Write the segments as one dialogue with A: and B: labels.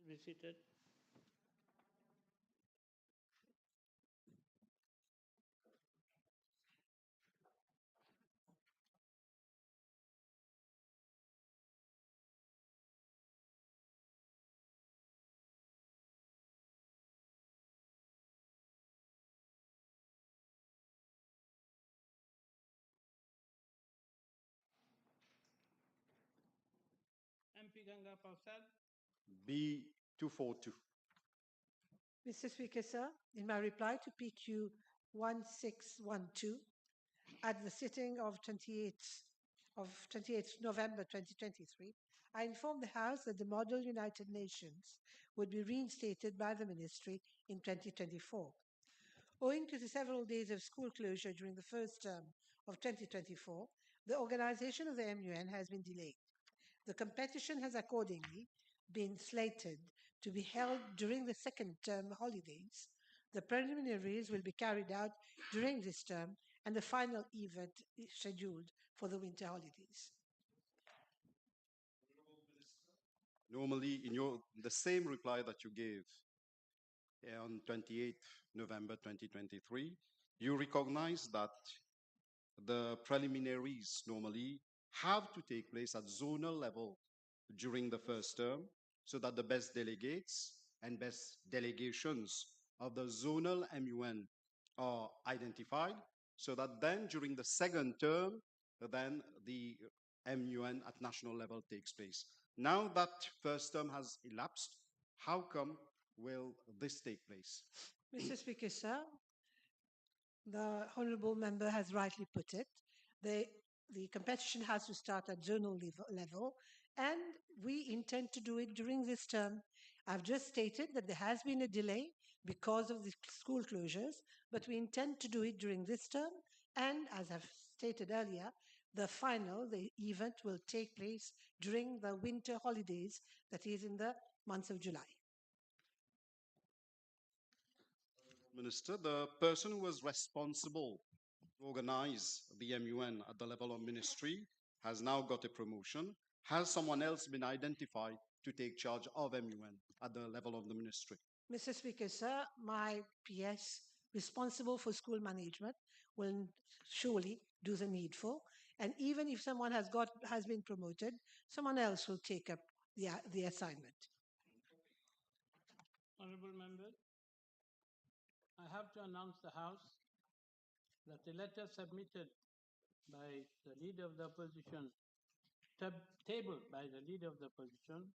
A: be seated. MP Ganga Pausad.
B: B242.
C: Mr. Speaker, sir, in my reply to PQ 1612 at the sitting of 28th November 2023, I informed the House that the Model United Nations would be reinstated by the Ministry in 2024. Owing to the several days of school closure during the first term of 2024, the organization of the MUN has been delayed. The competition has accordingly been slated to be held during the second term holidays. The preliminaries will be carried out during this term, and the final event is scheduled for the winter holidays.
B: Normally, in the same reply that you gave on 28th November 2023, you recognize that the preliminaries normally have to take place at zonal level during the first term, so that the best delegates and best delegations of the zonal MUN are identified, so that then during the second term, then the MUN at national level takes place. Now that first term has elapsed, how come will this take place?
C: Mr. Speaker, sir, the honourable member has rightly put it. The competition has to start at zonal level, and we intend to do it during this term. I've just stated that there has been a delay because of the school closures, but we intend to do it during this term. And as I've stated earlier, the event will take place during the winter holidays, that is in the month of July.
B: Minister, the person who was responsible to organize the MUN at the level of ministry has now got a promotion. Has someone else been identified to take charge of MUN at the level of the ministry?
C: Mr. Speaker, sir, my PS responsible for school management will surely do the needful. And even if someone has been promoted, someone else will take up the assignment.
A: Honorable members, I have to announce the House that the letter submitted by the Leader of the Opposition, tabled by the Leader of the Opposition,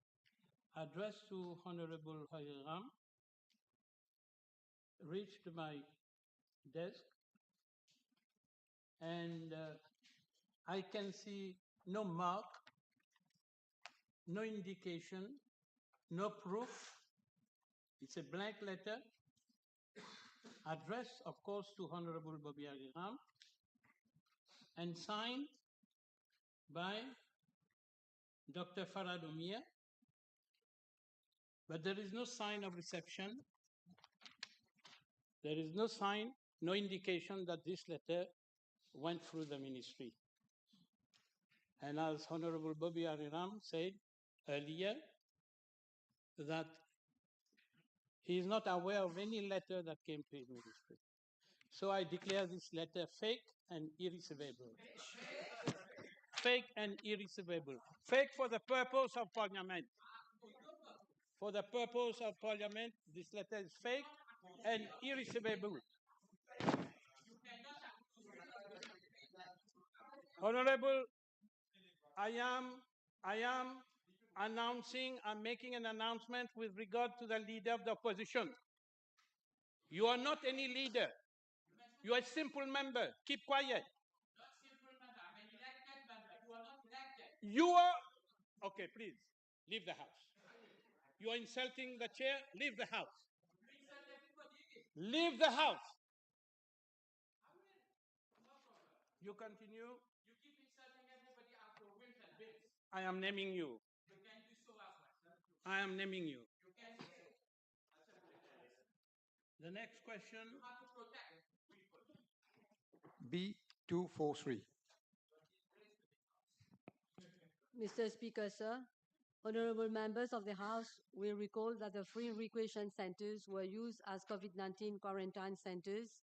A: addressed to Honorable Hariram, reached my desk, and I can see no mark, no indication, no proof. It's a blank letter, addressed, of course, to Honorable Bobby Hariram, and signed by Dr. Farad Omia, but there is no sign of reception. There is no sign, no indication that this letter went through the ministry. And as Honorable Bobby Hariram said earlier, that he is not aware of any letter that came to his ministry. So I declare this letter fake and irreceivable. Fake and irreceivable. Fake for the purpose of Parliament. For the purpose of Parliament, this letter is fake and irreceivable. Honorable, I'm making an announcement with regard to the Leader of the Opposition. You are not any leader. You are a simple member. Keep quiet. You are, okay, please, leave the House. You are insulting the chair, leave the House. Leave the House. You continue. You keep insulting everybody after winter bills. I am naming you. You can do so as well. I am naming you. You can do so. The next question. You have to protect people.
D: B243.
E: Mr. Speaker, sir,
D: Honorable members of the House, we recall that the free recreation centers were used as COVID-19 quarantine centers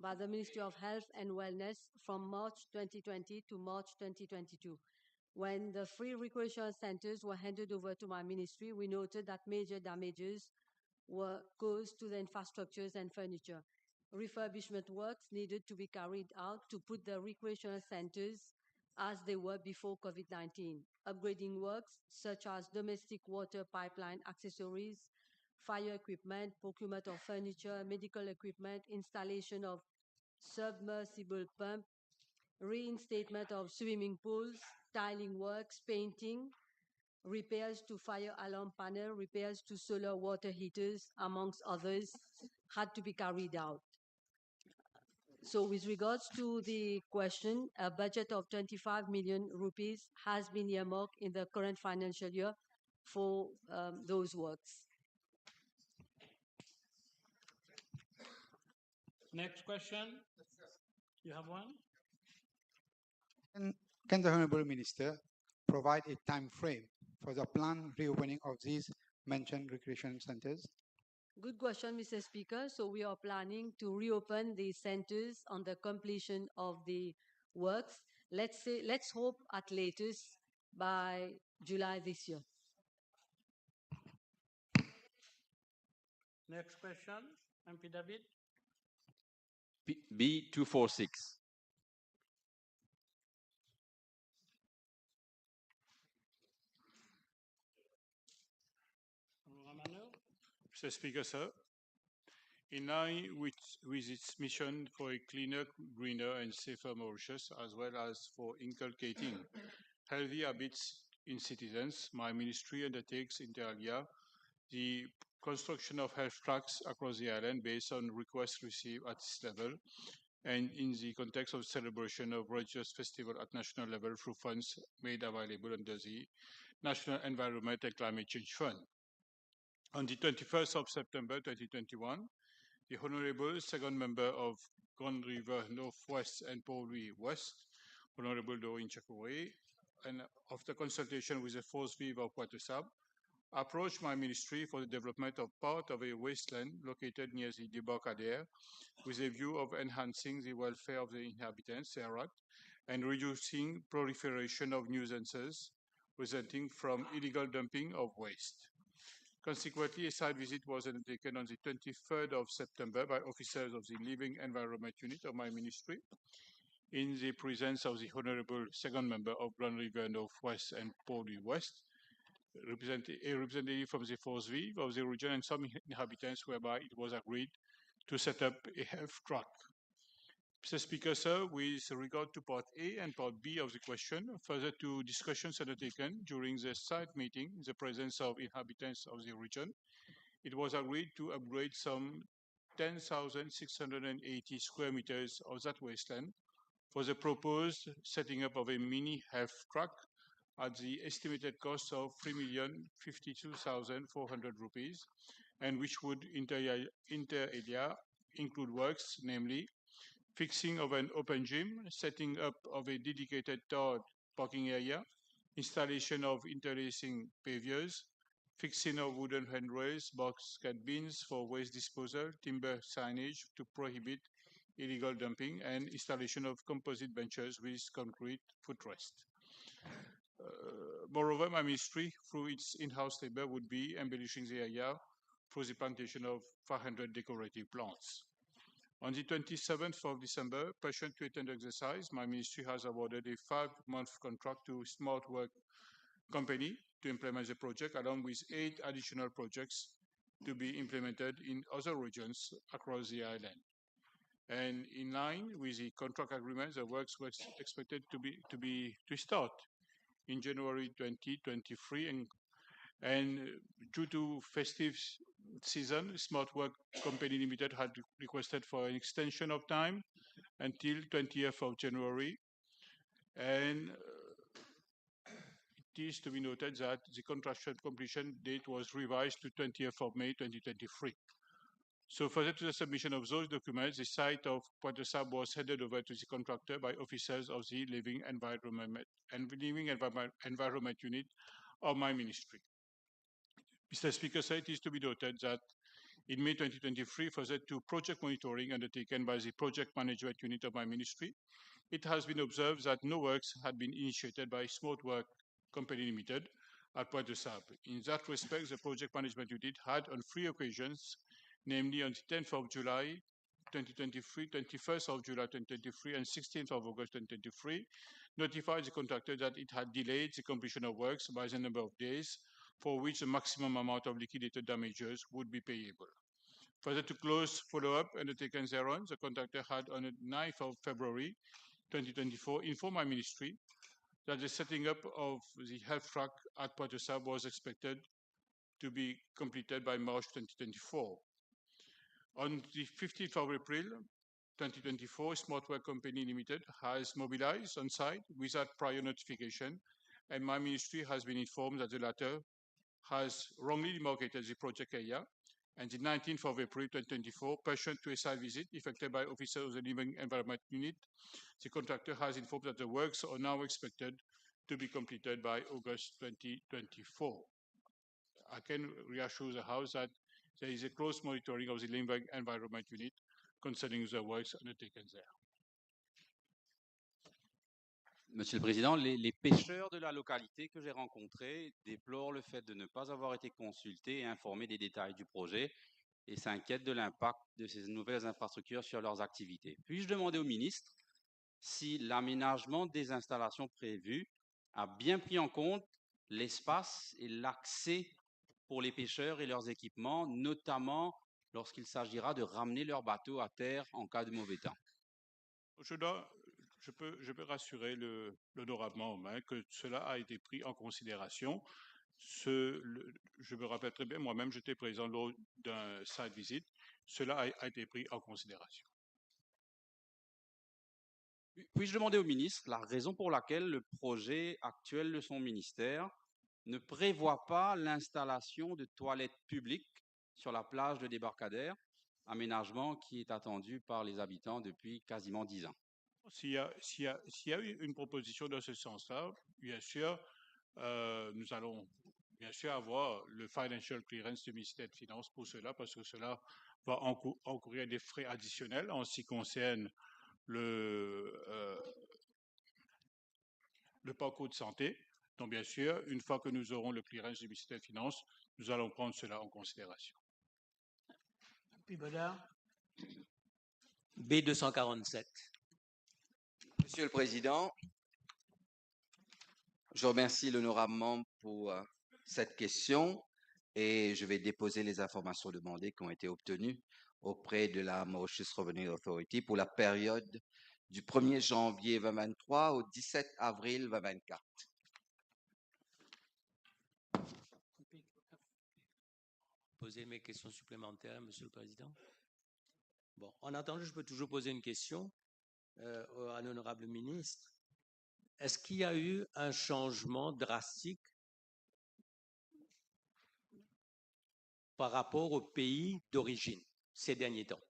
D: by the Ministry of Health and Wellness from March 2020 to March 2022. When the free recreation centers were handed over to my ministry, we noted that major damages were caused to the infrastructures and furniture. Refurbishment works needed to be carried out to put the recreational centers as they were before COVID-19. Upgrading works such as domestic water pipeline accessories, fire equipment, procurement of furniture, medical equipment, installation of submersible pump, reinstatement of swimming pools, tiling works, painting, repairs to fire alarm panel, repairs to solar water heaters, amongst others, had to be carried out. So with regards to the question, a budget of 25 million rupees has been earmarked in the current financial year for those works.
A: Next question. You have one?
E: Can the Honorable Minister provide a time frame for the planned reopening of these mentioned recreation centers?
D: Good question, Mr. Speaker. So we are planning to reopen the centers on the completion of the works. Let's hope at latest by July this year.
A: Next question, MP David.
F: B246.
G: Mr. Speaker, sir, in line with its mission for a cleaner, greener, and safer Mauritius, as well as for inculcating healthy habits in citizens, my ministry undertakes inter alia the construction of health tracks across the island based on requests received at this level and in the context of celebration of religious festival at national level through funds made available under the National Environment and Climate Change Fund. On the 21st of September 2021, the Honorable Second Member of Grand River Northwest and Port Louis West, Honorable Doreen Chakoué, and after consultation with the Force Vive of Pointe-Sable, approached my ministry for the development of part of a wasteland located near the Débarcadère with a view of enhancing the welfare of the inhabitants thereat and reducing proliferation of nuisances resulting from illegal dumping of waste. Consequently, a site visit was undertaken on the 23rd of September by officers of the Living Environment Unit of my ministry in the presence of the Honorable Second Member of Grand River Northwest and Port Louis West, a representative from the Force Vive of the region and some inhabitants, whereby it was agreed to set up a health track. Mr. Speaker, sir, with regard to Part A and Part B of the question, further to discussions undertaken during the site meeting in the presence of inhabitants of the region, it was agreed to upgrade some 10,680 square meters of that wasteland for the proposed setting up of a mini health track at the estimated cost of 3,052,400 rupees, and which would inter alia include works, namely fixing of an open gym, setting up of a dedicated tarred parking area, installation of interlacing pavers, fixing of wooden handrails, basket bins for waste disposal, timber signage to prohibit illegal dumping, and installation of composite benches with concrete footrest. Moreover, my ministry, through its in-house labor, would be embellishing the area through the plantation of 500 decorative plants. On the 27th of December, pursuant to a tender exercise, my ministry has awarded a 5-month contract to Smart Work Company to implement the project, along with 8 additional projects to be implemented in other regions across the island. And in line with the contract agreement, the works were expected to start in January 2023, and due to festive season, Smart Work Company Limited had requested for an extension of time until 20th of January. And it is to be noted that the contractual completion date was revised to 20th of May 2023. So further to the submission of those documents, the site of Pointe-Sable was handed over to the contractor by officers of the Living Environment Unit of my ministry. Mr. Speaker, sir, it is to be noted that in May 2023, further to project monitoring undertaken by the project management unit of my ministry, it has been observed that no works had been initiated by Smart Work Company Limited at Pointe-de-Sable. In that respect, the project management unit had on 3 occasions, namely on the 10th of July 2023, 21st of July 2023, and 16th of August 2023, notified the contractor that it had delayed the completion of works by the number of days for which the maximum amount of liquidated damages would be payable. Further to close follow-up undertaken thereon, the contractor had on the 9th of February 2024 informed my ministry that the setting up of the health track at Pointe-de-Sable was expected to be completed by March 2024. On the 15th of April 2024, Smart Work Company Limited has mobilized on site without prior notification, and my ministry has been informed that the latter has wrongly demarcated the project area. And the 19th of April 2024, pursuant to a site visit effected by officers of the Living Environment Unit, the contractor has informed that the works are now expected to be completed by August 2024. I can reassure the House that there is a close monitoring of the Living Environment Unit concerning the works undertaken there.
F: Monsieur le Président, les pêcheurs de la localité que j'ai rencontrés déplorent le fait de ne pas avoir été consultés et informés des détails du projet et s'inquiètent de l'impact de ces nouvelles infrastructures sur leurs activités. Puis-je demander au ministre si l'aménagement des installations prévues a bien pris en compte l'espace et l'accès pour les pêcheurs et leurs équipements, notamment lorsqu'il s'agira de ramener leurs bateaux à terre en cas de mauvais temps?
G: Je peux rassurer l'honorablement Romain que cela a été pris en considération. Je me rappelle très bien, moi-même, j'étais présent lors d'un site visit. Cela a été pris en considération.
F: Puis-je demander au ministre la raison pour laquelle le projet actuel de son ministère ne prévoit pas l'installation de toilettes publiques sur la plage de débarcadère, aménagement qui est attendu par les habitants depuis quasiment 10 ans?
G: S'il y a eu une proposition dans ce sens-là, bien sûr, nous allons bien sûr avoir le financial clearance du ministère des Finances pour cela, parce que cela va encourir des frais additionnels en ce qui concerne le parcours de santé. Donc, bien sûr, une fois que nous aurons le clearance du ministère des Finances, nous allons prendre cela en considération.
H: B247.
I: Monsieur le Président, je remercie l'honorable membre pour cette question et je vais déposer les informations demandées qui ont été obtenues auprès de la Mauritius Revenue Authority pour la période du 1er janvier 2023 au 17 avril 2024.
H: Poser mes questions supplémentaires, Monsieur le Président. Bon, en attendant, je peux toujours poser une question à l'honorable ministre. Est-ce qu'il y a eu un changement drastique par rapport au pays d'origine ces derniers temps?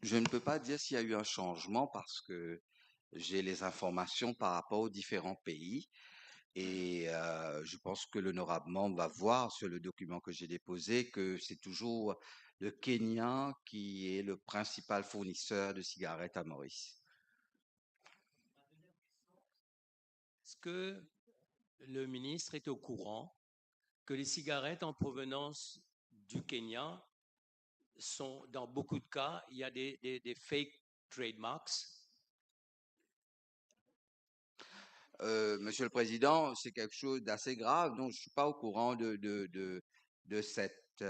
I: Je ne peux pas dire s'il y a eu un changement parce que j'ai les informations par rapport aux différents pays et je pense que l'honorable membre va voir sur le document que j'ai déposé que c'est toujours le Kenya qui est le principal fournisseur de cigarettes à Maurice.
H: Est-ce que le ministre est au courant que les cigarettes en provenance du Kenya sont, dans beaucoup de cas, il y a des fake trademarks?
I: Monsieur le Président, c'est quelque chose d'assez grave, donc je ne suis pas au courant de cet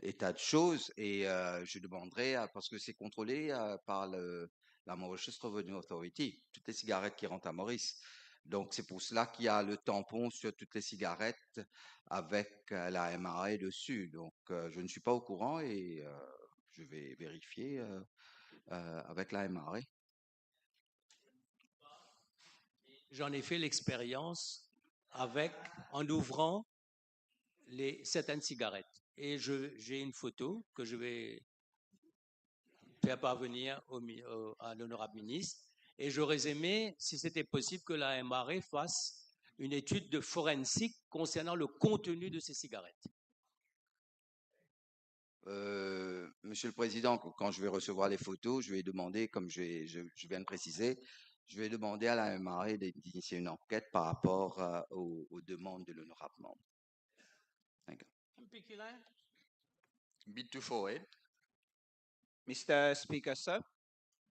I: état de choses et je demanderai, parce que c'est contrôlé par la Mauritius Revenue Authority, toutes les cigarettes qui rentrent à Maurice. Donc c'est pour cela qu'il y a le tampon sur toutes les cigarettes avec la MAA dessus. Donc je ne suis pas au courant et je vais vérifier avec la MAA.
H: J'en ai fait l'expérience en ouvrant certaines cigarettes. Et j'ai une photo que je vais faire parvenir à l'honorable ministre. Et j'aurais aimé, si c'était possible, que la MRE fasse une étude de forensique concernant le contenu de ces cigarettes.
I: Monsieur le Président, quand je vais recevoir les photos, je vais demander, comme je viens de préciser, je vais demander à la MRE d'initier une enquête par rapport aux demandes de l'honorable membre. Thank you.
J: Bid to forward.
K: Mr. Speaker, sir,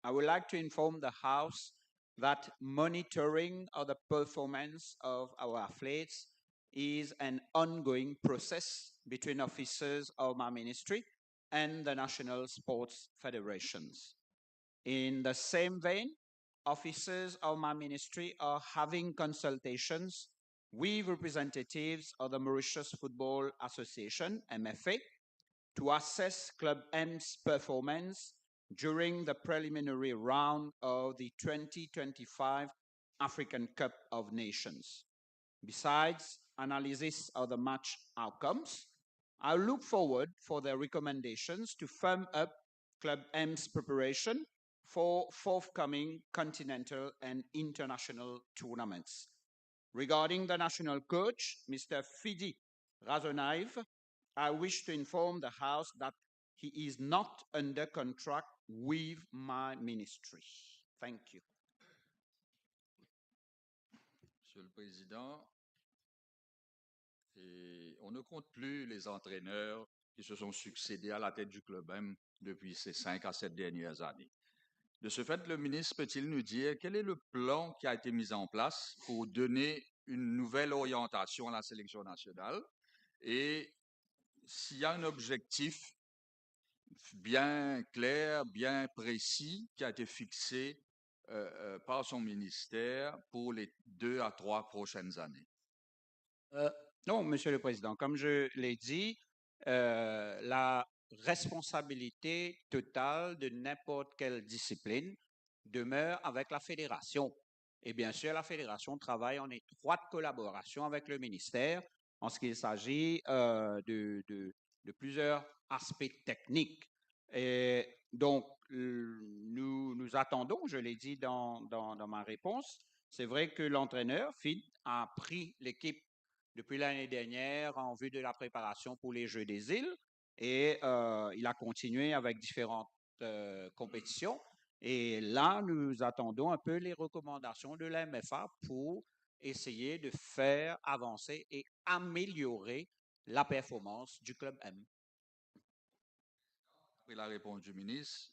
K: I would like to inform the House that monitoring of the performance of our athletes is an ongoing process between officers of my ministry and the national sports federations. In the same vein, officers of my ministry are having consultations with representatives of the Mauritius Football Association, MFA, to assess Club M's performance during the preliminary round of the 2025 African Cup of Nations. Besides analysis of the match outcomes, I look forward for their recommendations to firm up Club M's preparation for forthcoming continental and international tournaments. Regarding the national coach, Mr. Fidi Razonaev, I wish to inform the House that he is not under contract with my ministry. Thank you.
J: Monsieur le Président, on ne compte plus les entraîneurs qui se sont succédés à la tête du club M depuis ces 5 à 7 dernières années. De ce fait, le ministre peut-il nous dire quel est le plan qui a été mis en place pour donner une nouvelle orientation à la sélection nationale et s'il y a un objectif bien clair, bien précis qui a été fixé par son ministère pour les 2 à 3 prochaines années?
K: Non, Monsieur le Président, comme je l'ai dit, la responsabilité totale de n'importe quelle discipline demeure avec la fédération. Et bien sûr, la fédération travaille en étroite collaboration avec le ministère en ce qu'il s'agit de plusieurs aspects techniques. Et donc, nous attendons, je l'ai dit dans ma réponse, c'est vrai que l'entraîneur, Fid, a pris l'équipe depuis l'année dernière en vue de la préparation pour les Jeux des îles et il a continué avec différentes compétitions. Et là, nous attendons un peu les recommandations de la MFA pour essayer de faire avancer et améliorer la performance du club M.
J: Après la réponse du ministre,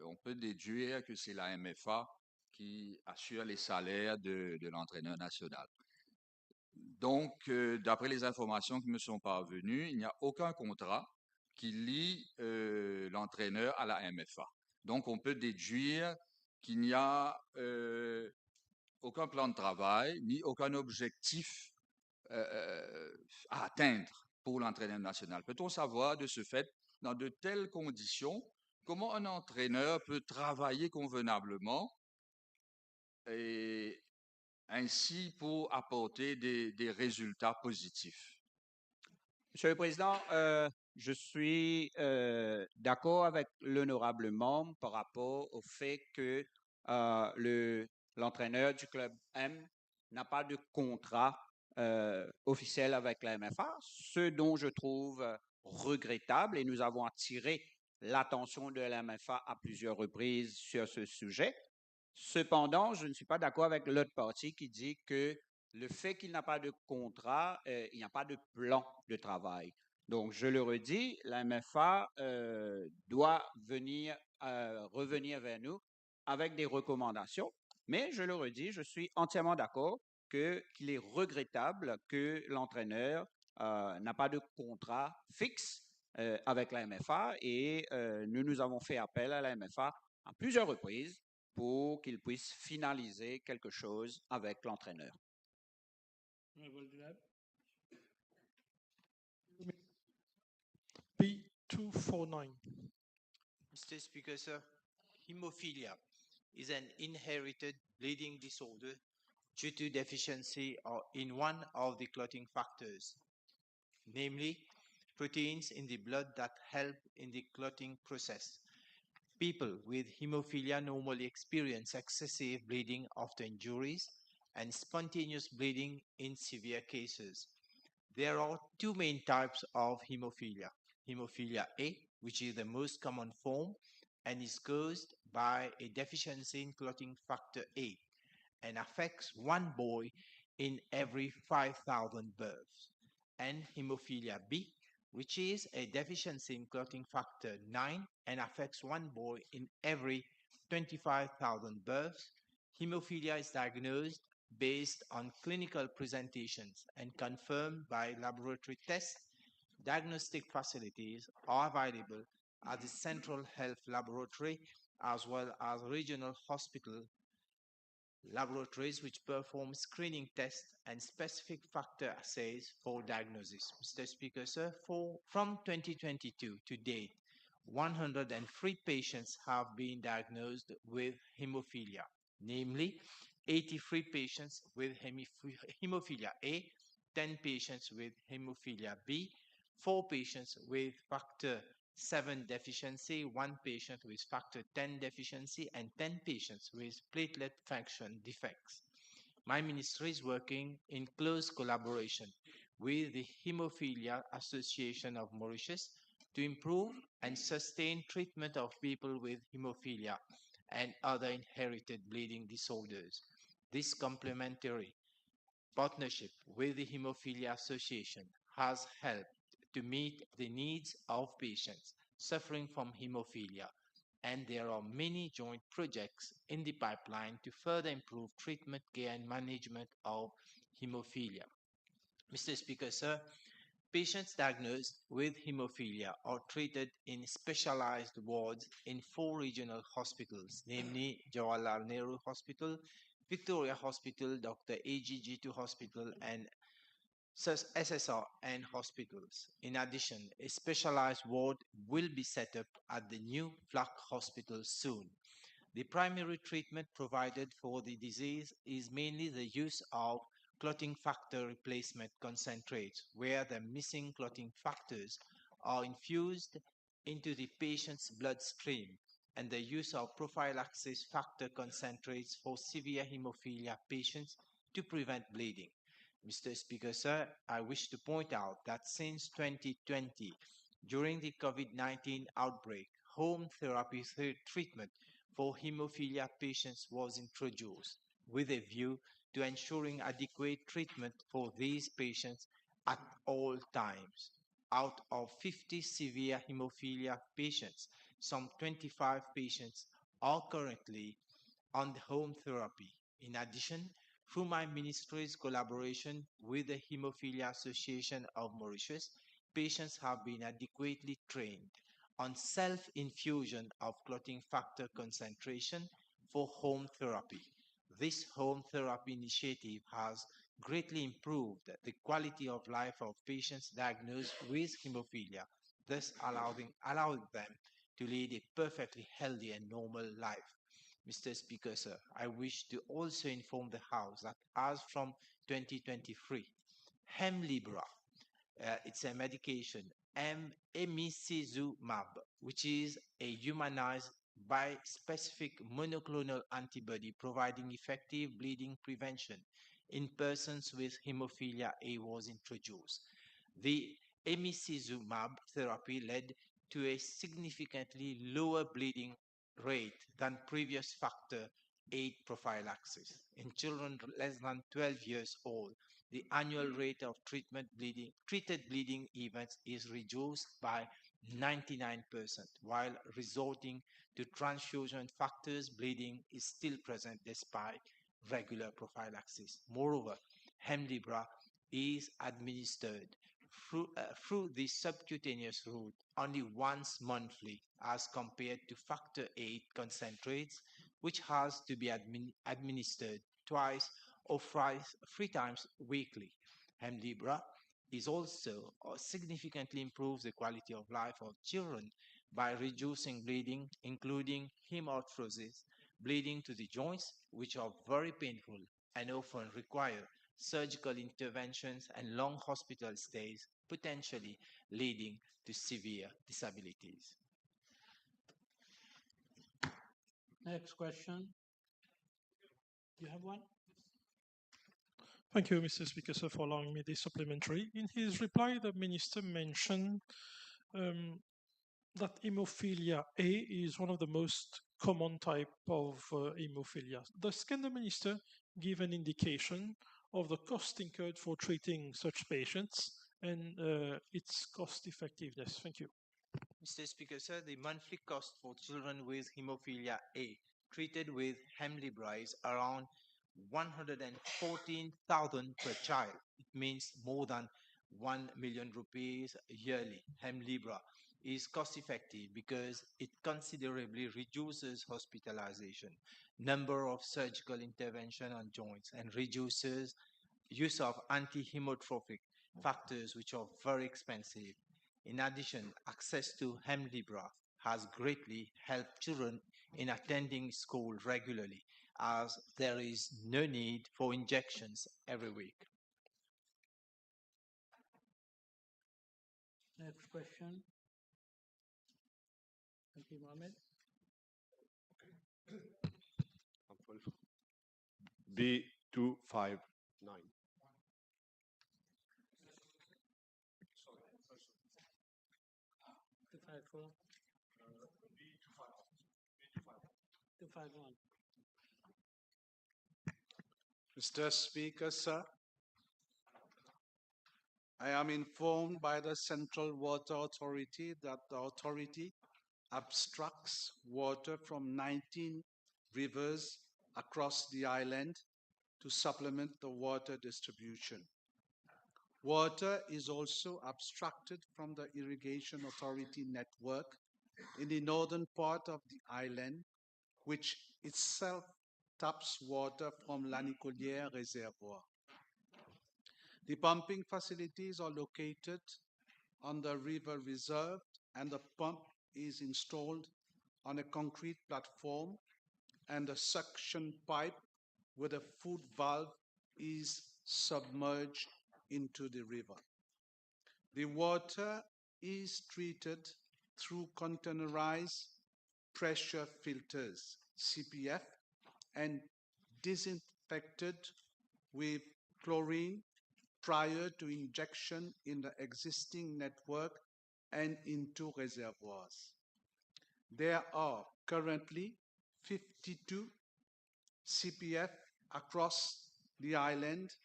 J: on peut déduire que c'est la MFA qui assure les salaires de l'entraîneur national. Donc, d'après les informations qui me sont parvenues, il n'y a aucun contrat qui lie l'entraîneur à la MFA. Donc, on peut déduire qu'il n'y a aucun plan de travail ni aucun objectif à atteindre pour l'entraîneur national. Peut-on savoir de ce fait, dans de telles conditions, comment un entraîneur peut travailler convenablement et ainsi pour apporter des résultats positifs?
K: Monsieur le Président, je suis d'accord avec l'honorable membre par rapport au fait que l'entraîneur du club M n'a pas de contrat officiel avec la MFA, ce dont je trouve regrettable, et nous avons attiré l'attention de la MFA à plusieurs reprises sur ce sujet. Cependant, je ne suis pas d'accord avec l'autre partie qui dit que le fait qu'il n'a pas de contrat, il n'y a pas de plan de travail. Donc, je le redis, la MFA doit revenir vers nous avec des recommandations. Mais je le redis, je suis entièrement d'accord qu'il est regrettable que l'entraîneur n'a pas de contrat fixe avec la MFA et nous avons fait appel à la MFA à plusieurs reprises pour qu'il puisse finaliser quelque chose avec l'entraîneur.
L: B249.
M: Mr. Speaker, sir, hemophilia is an inherited bleeding disorder due to deficiency in one of the clotting factors. namely proteins in the blood that help in the clotting process. People with hemophilia normally experience excessive bleeding after injuries and spontaneous bleeding in severe cases. There are two main types of hemophilia. Hemophilia A, which is the most common form and is caused by a deficiency in clotting factor A and affects one boy in every 5,000 births. And hemophilia B, which is a deficiency in clotting factor 9 and affects one boy in every 25,000 births. Hemophilia is diagnosed based on clinical presentations and confirmed by laboratory tests. Diagnostic facilities are available at the Central Health Laboratory as well as regional hospital laboratories which perform screening tests and specific factor assays for diagnosis. Mr. Speaker, sir, from 2022 to date, 103 patients have been diagnosed with hemophilia, namely 83 patients with hemophilia A, 10 patients with hemophilia B, 4 patients with factor 7 deficiency, 1 patient with factor 10 deficiency, and 10 patients with platelet function defects. My ministry is working in close collaboration with the Hemophilia Association of Mauritius to improve and sustain treatment of people with hemophilia and other inherited bleeding disorders. This complementary partnership with the Hemophilia Association has helped to meet the needs of patients suffering from hemophilia, and there are many joint projects in the pipeline to further improve treatment, care, and management of hemophilia. Mr. Speaker, sir, patients diagnosed with hemophilia are treated in specialized wards in 4 regional hospitals, namely Jawaharlal Nehru Hospital, Victoria Hospital, Dr. AGG2 Hospital, and SSR hospitals. In addition, a specialized ward will be set up at the new Flak Hospital soon. The primary treatment provided for the disease is mainly the use of clotting factor replacement concentrates, where the missing clotting factors are infused into the patient's bloodstream, and the use of prophylaxis factor concentrates for severe hemophilia patients to prevent bleeding. Mr. Speaker, sir, I wish to point out that since 2020, during the COVID-19 outbreak, home therapy treatment for hemophilia patients was introduced with a view to ensuring adequate treatment for these patients at all times. Out of 50 severe hemophilia patients, some 25 patients are currently on home therapy. In addition, through my ministry's collaboration with the Hemophilia Association of Mauritius, patients have been adequately trained on self-infusion of clotting factor concentration for home therapy. This home therapy initiative has greatly improved the quality of life of patients diagnosed with hemophilia, thus allowing them to lead a perfectly healthy and normal life. Mr. Speaker, sir, I wish to also inform the House that as from 2023, Hemlibra, it's a medication, emicizumab, which is a humanized bispecific monoclonal antibody providing effective bleeding prevention in persons with hemophilia A, was introduced. The emicizumab therapy led to a significantly lower bleeding rate than previous factor 8 prophylaxis. In children less than 12 years old, the annual rate of treated bleeding events is reduced by 99%, while resorting to transfusion factors, bleeding is still present despite regular prophylaxis. Moreover, Hemlibra is administered through the subcutaneous route only once monthly as compared to factor 8 concentrates, which has to be administered twice or three times weekly. Hemlibra is also significantly improves the quality of life of children by reducing bleeding, including hemarthrosis, bleeding to the joints, which are very painful and often require surgical interventions and long hospital stays, potentially leading to severe disabilities.
A: Next question. You have one?
L: Thank you, Mr. Speaker, sir, for allowing me this supplementary. In his reply, the Minister mentioned that hemophilia A is one of the most common type of hemophilia. Thus, can the Minister give an indication of the cost incurred for treating such patients and its cost effectiveness? Thank you.
M: Mr. Speaker, sir, the monthly cost for children with hemophilia A treated with Hemophilia is around 114,000 per child. It means more than 1 million rupees yearly. Hemophilia is cost effective because it considerably reduces hospitalization, number of surgical intervention on joints, and reduces use of anti-hemotrophic factors, which are very expensive. In addition, access to Hemophilia has greatly helped children in attending school regularly, as there is no need for injections every week.
A: Next question. Thank you, Mohammed.
N: B259. Mr. Speaker, sir, I am informed by the Central Water Authority that the authority abstracts water from 19 rivers across the island to supplement the water distribution. Water is also abstracted from the Irrigation Authority network in the northern part of the island, which itself taps water from Lanicollière Reservoir. The pumping facilities are located on the river reserve, and the pump is installed on a concrete platform, and a suction pipe with a foot valve is submerged into the river. The water is treated through containerized pressure filters, CPF, and disinfected with chlorine prior to injection in the existing network and into reservoirs. There are currently 52 CPF across the island,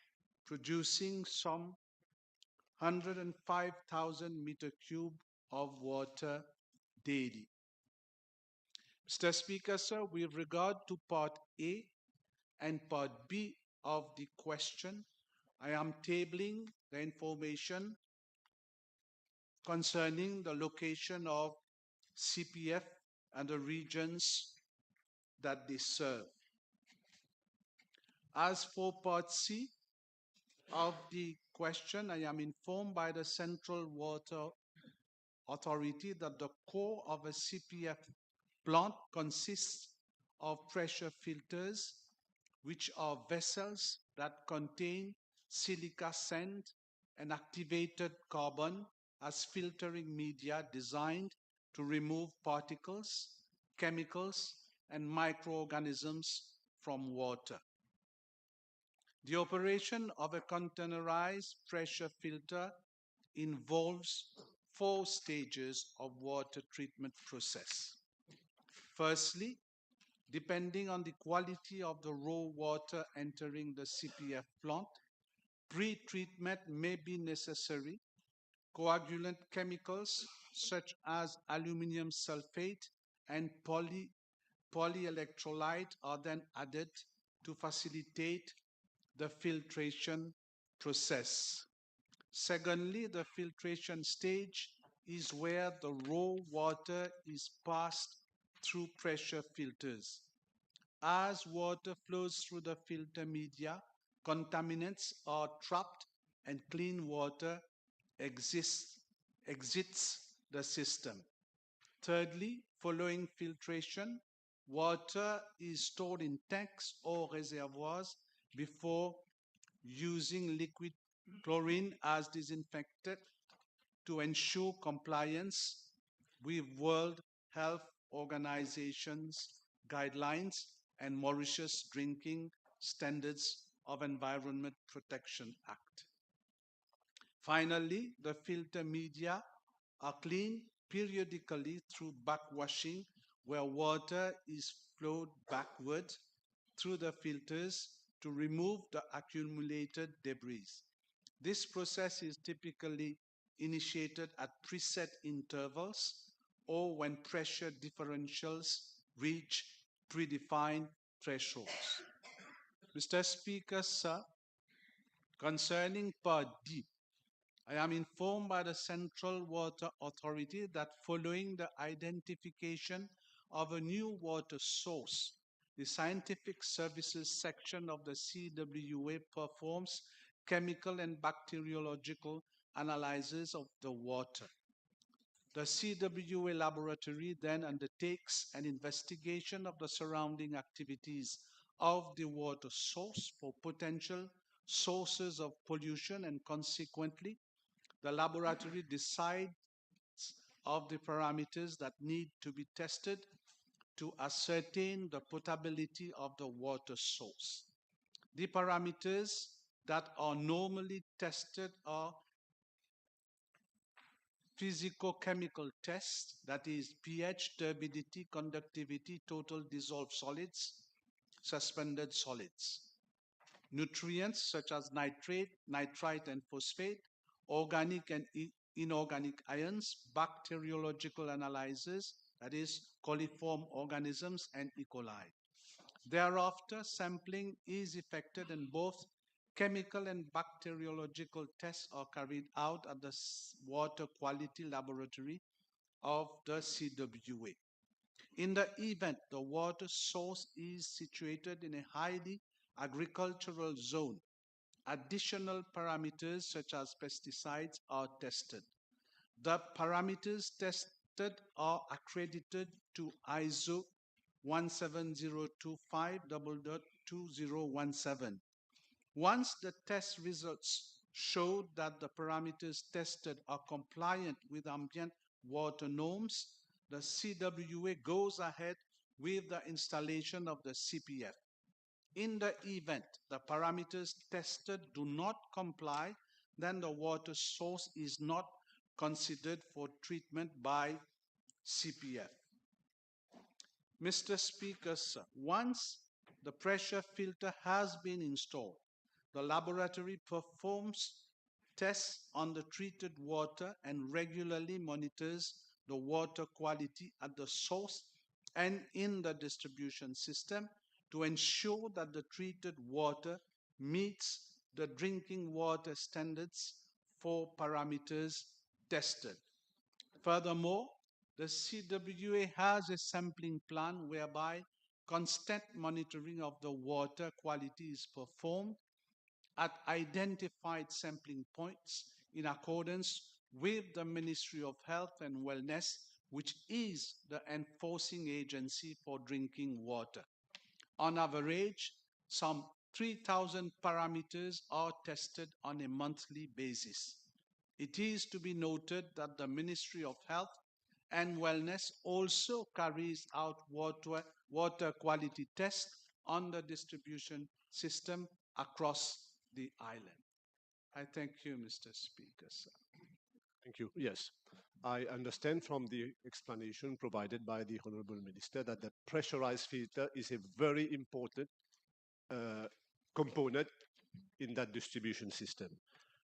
N: producing some 105,000 meter cube of water daily. Mr. Speaker, sir, with regard to Part A and Part B of the question, I am tabling the information concerning the location of CPF and the regions that they serve. As for Part C of the question, I am informed by the Central Water Authority that the core of a CPF plant consists of pressure filters, which are vessels that contain silica sand and activated carbon as filtering media designed to remove particles, chemicals, and microorganisms from water. The operation of a containerized pressure filter involves 4 stages of water treatment process. Firstly, depending on the quality of the raw water entering the CPF plant, pre-treatment may be necessary. Coagulant chemicals such as aluminum sulfate and polyelectrolyte are then added to facilitate the filtration process. Secondly, the filtration stage is where the raw water is passed through pressure filters. As water flows through the filter media, contaminants are trapped and clean water exits the system. Thirdly, following filtration, water is stored in tanks or reservoirs before using liquid chlorine as disinfectant to ensure compliance with World Health Organization's guidelines and Mauritius Drinking Standards of Environment Protection Act. Finally, the filter media are cleaned periodically through backwashing, where water is flowed backward through the filters to remove the accumulated debris. This process is typically initiated at preset intervals or when pressure differentials reach predefined thresholds. Mr. Speaker, sir, concerning Part D, I am informed by the Central Water Authority that following the identification of a new water source, the Scientific Services section of the CWA performs chemical and bacteriological analysis of the water. The CWA laboratory then undertakes an investigation of the surrounding activities of the water source for potential sources of pollution, and consequently, the laboratory decides of the parameters that need to be tested to ascertain the potability of the water source. The parameters that are normally tested are physicochemical tests, that is pH, turbidity, conductivity, total dissolved solids, suspended solids. Nutrients such as nitrate, nitrite, and phosphate, organic and inorganic ions, bacteriological analysis, that is coliform organisms and E. coli. Thereafter, sampling is effected and both chemical and bacteriological tests are carried out at the water quality laboratory of the CWA. In the event the water source is situated in a highly agricultural zone, additional parameters such as pesticides are tested. The parameters tested are accredited to ISO 17025.2017. Once the test results show that the parameters tested are compliant with ambient water norms, the CWA goes ahead with the installation of the CPF. In the event the parameters tested do not comply, then the water source is not considered for treatment by CPF. Mr. Speaker, sir, once the pressure filter has been installed, the laboratory performs tests on the treated water and regularly monitors the water quality at the source and in the distribution system to ensure that the treated water meets the drinking water standards for parameters tested. Furthermore, the CWA has a sampling plan whereby constant monitoring of the water quality is performed at identified sampling points in accordance with the Ministry of Health and Wellness, which is the enforcing agency for drinking water. On average, some 3,000 parameters are tested on a monthly basis. It is to be noted that the Ministry of Health and Wellness also carries out water quality tests on the distribution system across the island. I thank you, Mr. Speaker, sir.
O: Thank you. Yes, I understand from the explanation provided by the Honorable Minister that the pressurized filter is a very important component in that distribution system.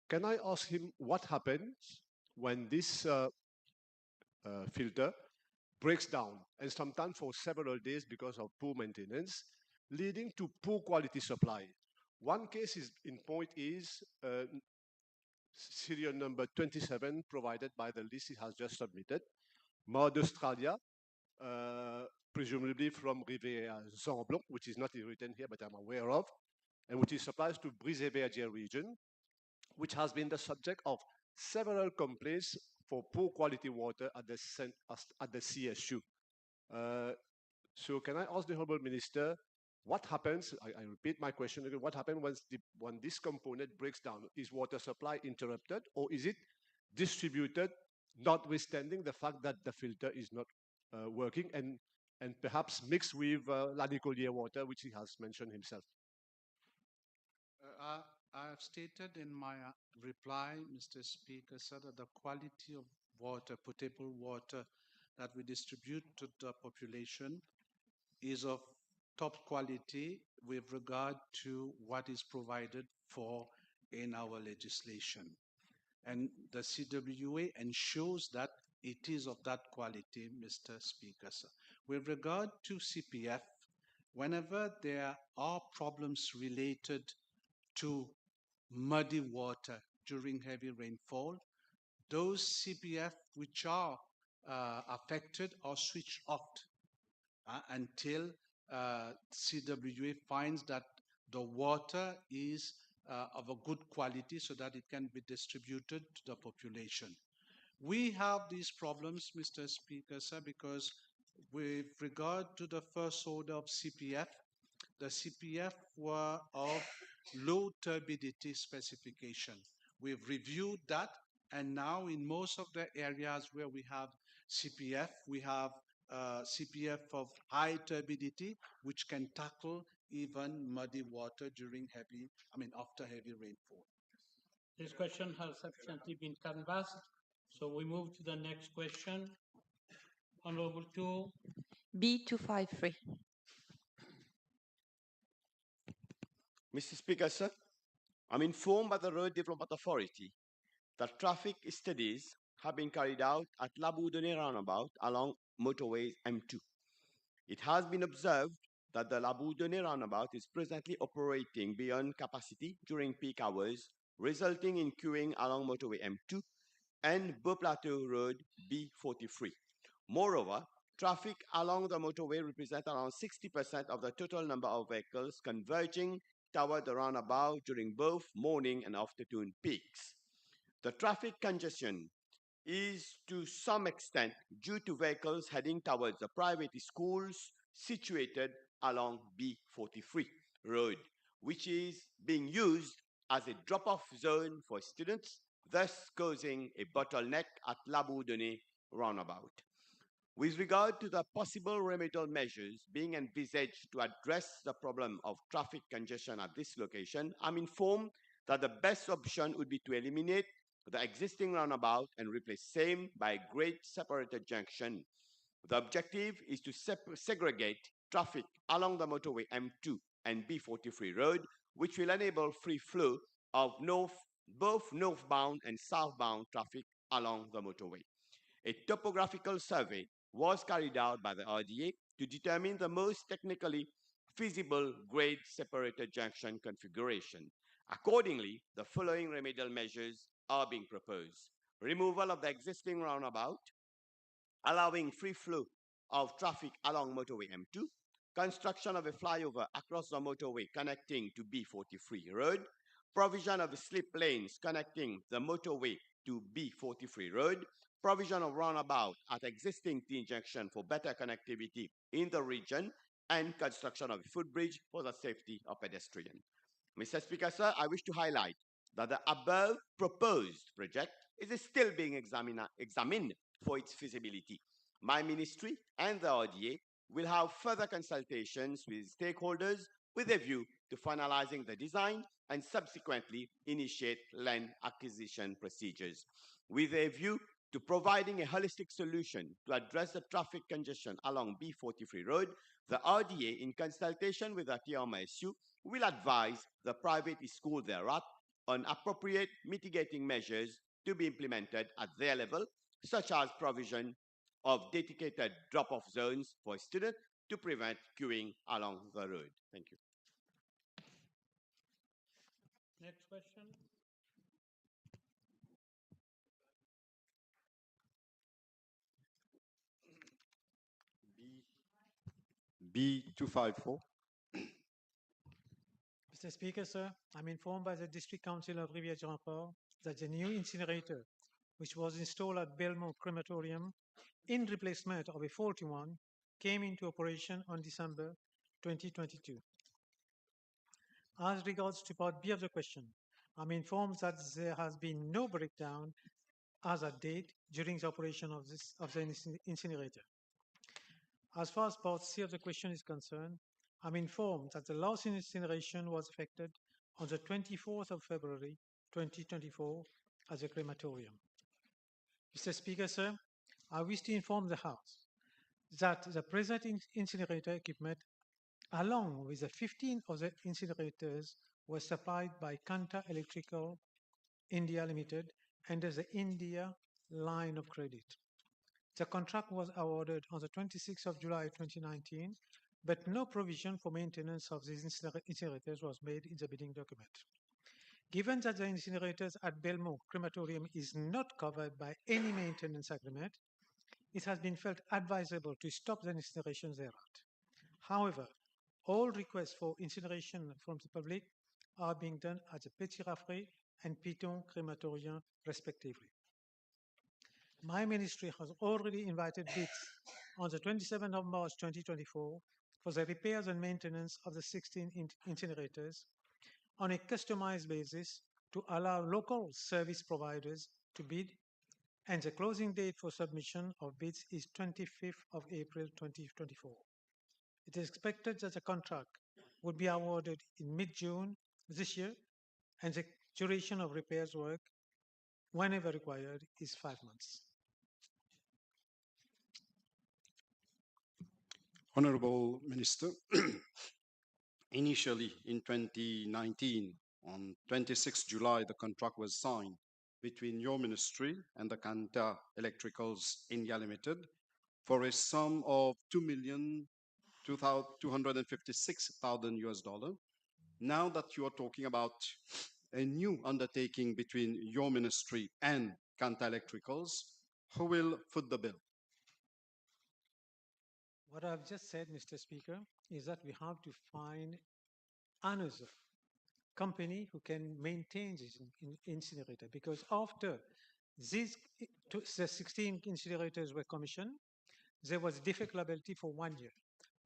O: Can I ask him what happens when this filter breaks down, and sometimes for several days because of poor maintenance, leading to poor quality supply? One case in point is serial number 27 provided by the list it has just submitted, Australia, presumably from Riviera Zamblon, which is not written here, but I'm aware of, and which is supplies to Brise-Verdier region, which has been the subject of several complaints for poor quality water at the CSU. So can I ask the Honourable Minister, what happens, I repeat my question again, what happens when this component breaks down? Is water supply interrupted, or is it distributed, notwithstanding the fact that the filter is not working, and perhaps mixed with Lanicollier water, which he has mentioned himself.
N: I have stated in my reply, Mr. Speaker, sir, that the quality of water, potable water that we distribute to the population is of top quality with regard to what is provided for in our legislation. And the CWA ensures that it is of that quality, Mr. Speaker, sir. With regard to CPF, whenever there are problems related to muddy water during heavy rainfall, those CPF which are affected are switched off until CWA finds that the water is of a good quality so that it can be distributed to the population. We have these problems, Mr. Speaker, sir, because with regard to the first order of CPF, the CPF were of low turbidity specification. We've reviewed that, and now in most of the areas where we have CPF, we have CPF of high turbidity, which can tackle even muddy water during after heavy rainfall.
A: This question has sufficiently been canvassed, so we move to the next question. Honorable 2.
P: B253.
Q: Mr. Speaker, sir, I'm informed by the Road Development Authority that traffic studies have been carried out at Labon roundabout along motorways M2. It has been observed that the Labon roundabout is presently operating beyond capacity during peak hours, resulting in queuing along motorway M2 and Beau Plateau Road B43. Moreover, traffic along the motorway represents around 60% of the total number of vehicles converging toward the roundabout during both morning and afternoon peaks. The traffic congestion is to some extent due to vehicles heading towards the private schools situated along B43 road, which is being used as a drop-off zone for students, thus causing a bottleneck at Labon roundabout. With regard to the possible remedial measures being envisaged to address the problem of traffic congestion at this location, I'm informed that the best option would be to eliminate the existing roundabout and replace same by a grade separated junction. The objective is to segregate traffic along the motorway M2 and B43 road, which will enable free flow of both northbound and southbound traffic along the motorway. A topographical survey was carried out by the RDA to determine the most technically feasible grade separated junction configuration. Accordingly, the following remedial measures are being proposed. Removal of the existing roundabout, allowing free flow of traffic along motorway M2, construction of a flyover across the motorway connecting to B43 road, provision of slip lanes connecting the motorway to B43 road, provision of roundabout at existing T-junction for better connectivity in the region, and construction of a footbridge for the safety of pedestrians. Mr. Speaker, sir, I wish to highlight that the above proposed project is still being examined for its feasibility. My ministry and the RDA will have further consultations with stakeholders with a view to finalizing the design and subsequently initiate land acquisition procedures. With a view to providing a holistic solution to address the traffic congestion along B43 road, the RDA, in consultation with the TRMSU, will advise the private school thereat on appropriate mitigating measures to be implemented at their level, such as provision of dedicated drop-off zones for students to prevent queuing along the road. Thank you.
A: Next question.
Q: B254.
R: Mr. Speaker, sir, I'm informed by the District Council of Rivière-du-Remport that the new incinerator, which was installed at Belmont Crematorium in replacement of a faulty one, came into operation on December 2022. As regards to part B of the question, I'm informed that there has been no breakdown as at date during the operation of the incinerator. As far as part C of the question is concerned, I'm informed that the last incineration was effected on the 24th of February 2024 as a crematorium. Mr. Speaker, sir, I wish to inform the House that the present incinerator equipment, along with the 15 other incinerators, was supplied by Kanta Electrical India Limited under the India line of credit. The contract was awarded on the 26th of July 2019, but no provision for maintenance of these incinerators was made in the bidding document. Given that the incinerators at Belmont Crematorium is not covered by any maintenance agreement, it has been felt advisable to stop the incineration thereat. However, all requests for incineration from the public are being done at the Petit Raffray and Piton Crematorium, respectively. My ministry has already invited bids on the 27th of March 2024 for the repairs and maintenance of the 16 incinerators on a customized basis to allow local service providers to bid, and the closing date for submission of bids is 25th of April 2024. It is expected that the contract would be awarded in mid-June this year, and the duration of repairs work, whenever required, is 5 months.
B: Honorable Minister, initially in 2019, on 26 July, the contract was signed between your ministry and the Kanta Electricals India Limited for a sum of $2,256,000 US. Now that you are talking about a new undertaking between your ministry and Kanta Electricals, who will foot the bill?
R: What I've just said, Mr. Speaker, is that we have to find another company who can maintain this incinerator, because after the 16 incinerators were commissioned, there was defect liability for 1 year.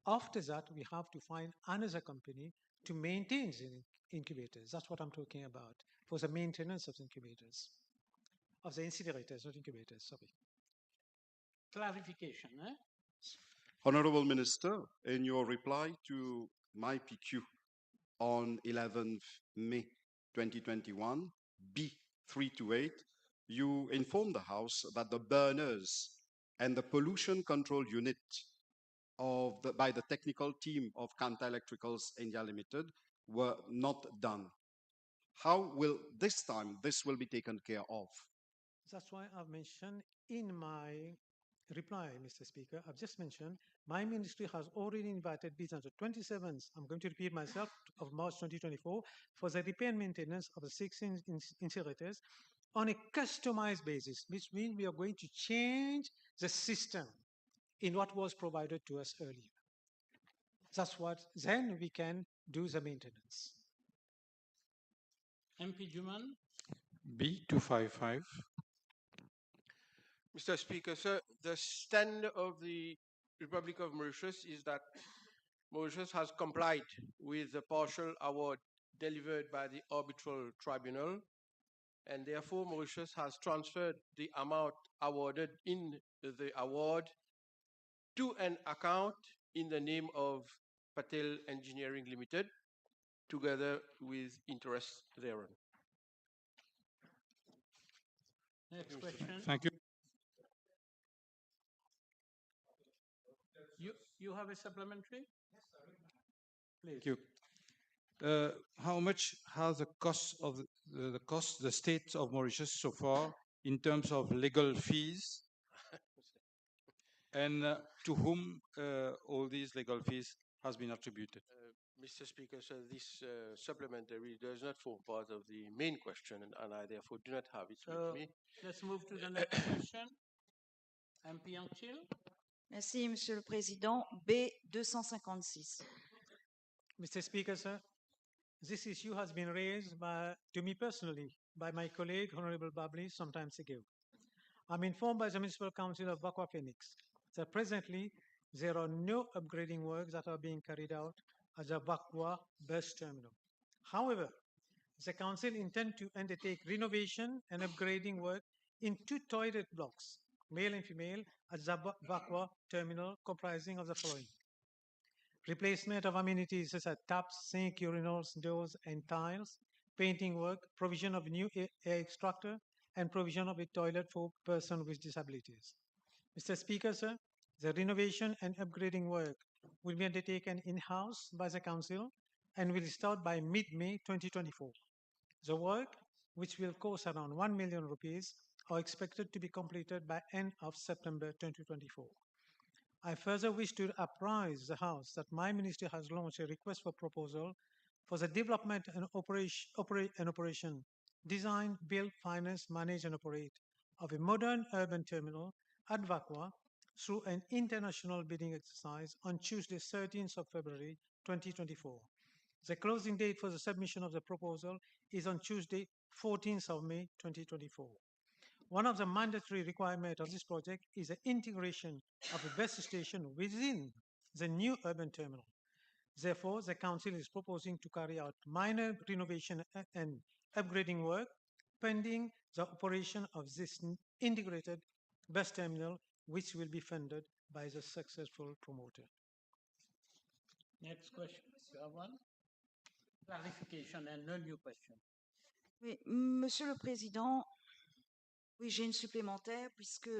R: After that, we have to find another company to maintain the incubators. That's what I'm talking about, for the maintenance of the incubators, of the incinerators, not incubators, sorry.
A: Clarification, eh?
B: Honorable Minister, in your reply to my PQ on 11th May 2021, B328, you informed the House that the burners and the pollution control unit by the technical team of Kanta Electricals India Limited were not done. How will this time this will be taken care of?
R: That's why I've mentioned in my reply, Mr. Speaker, I've just mentioned my ministry has already invited bids on the 27th, I'm going to repeat myself, of March 2024 for the repair and maintenance of the 16 incinerators on a customized basis, which means we are going to change the system in what was provided to us earlier. That's what, then we can do the maintenance.
A: MP Juman.
L: B255.
S: Mr. Speaker, sir, the stand of the Republic of Mauritius is that Mauritius has complied with the partial award delivered by the Arbitral Tribunal, and therefore Mauritius has transferred the amount awarded in the award to an account in the name of Patel Engineering Limited, together with interest thereon.
A: Next question.
L: Thank you.
A: You have a supplementary? Please.
L: Thank you. How much has the cost of the state of Mauritius so far in terms of legal fees, and to whom all these legal fees has been attributed?
S: Mr. Speaker, sir, this supplementary does not form part of the main question, and I therefore do not have it with me.
A: Let's move to the next question. MP Antil.
P: Merci, Monsieur le Président. B256.
R: Mr. Speaker, sir, this issue has been raised to me personally by my colleague, Honorable Babli, some time ago. I'm informed by the Municipal Council of Bakwa Phoenix that presently there are no upgrading works that are being carried out at the Bakwa bus terminal. However, the Council intends to undertake renovation and upgrading work in 2 toilet blocks, male and female, at Vacua terminal, comprising of the following: replacement of amenities such as taps, sink, urinals, doors, and tiles, painting work, provision of new air extractor, and provision of a toilet for persons with disabilities. Mr. Speaker, sir, the renovation and upgrading work will be undertaken in-house by the Council and will start by mid-May 2024. The work, which will cost around 1 million rupees, are expected to be completed by end of September 2024. I further wish to apprise the House that my ministry has launched a request for proposal for the development and operation, design, build, finance, manage, and operate of a modern urban terminal at Vacua through an international bidding exercise on Tuesday, 13th of February 2024. The closing date for the submission of the proposal is on Tuesday, 14th of May 2024. One of the mandatory requirements of this project is the integration of a bus station within the new urban terminal. Therefore, the Council is proposing to carry out minor renovation and upgrading work pending the operation of this integrated bus terminal, which will be funded by the successful promoter.
A: Next question. You have one? Clarification and no new question.
P: Oui, Monsieur le Président, oui, j'ai une supplémentaire puisque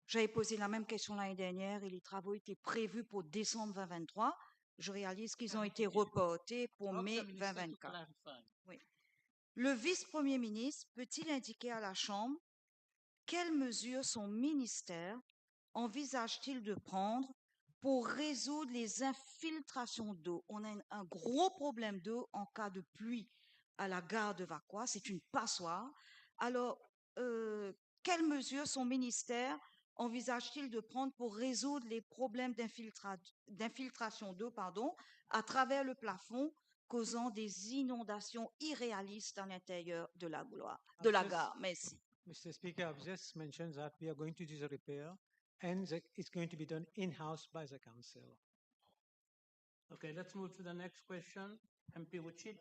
P: j'avais posé la même question l'année dernière et les travaux étaient prévus pour décembre 2023. Je réalise qu'ils ont été reportés pour mai 2024. Oui. Le vice-premier ministre peut-il indiquer à la Chambre quelles mesures son ministère envisage-t-il de prendre pour résoudre les infiltrations d'eau? On a un gros problème d'eau en cas de pluie à la gare de Vacua. C'est une passoire. Alors, quelles mesures son ministère envisage-t-il de prendre pour résoudre les problèmes d'infiltration d'eau à travers le plafond, causant des inondations irréalistes à l'intérieur de la gare? Merci.
R: Mr. Speaker, I've just mentioned that we are going to do the repair and it's going to be done in-house by the Council.
A: Okay, let's move to the next question. MP Wuchit.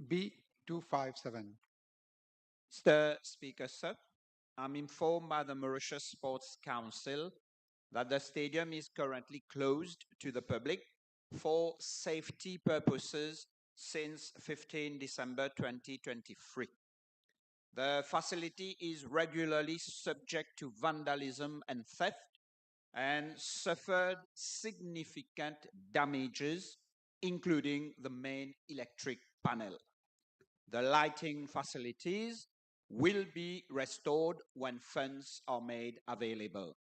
E: B257.
K: Mr. Speaker, sir, I'm informed by the Mauritius Sports Council that the stadium is currently closed to the public for safety purposes since 15 December 2023. The facility is regularly subject to vandalism and theft and suffered significant damages, including the main electric panel. The lighting facilities will be restored when funds are made available.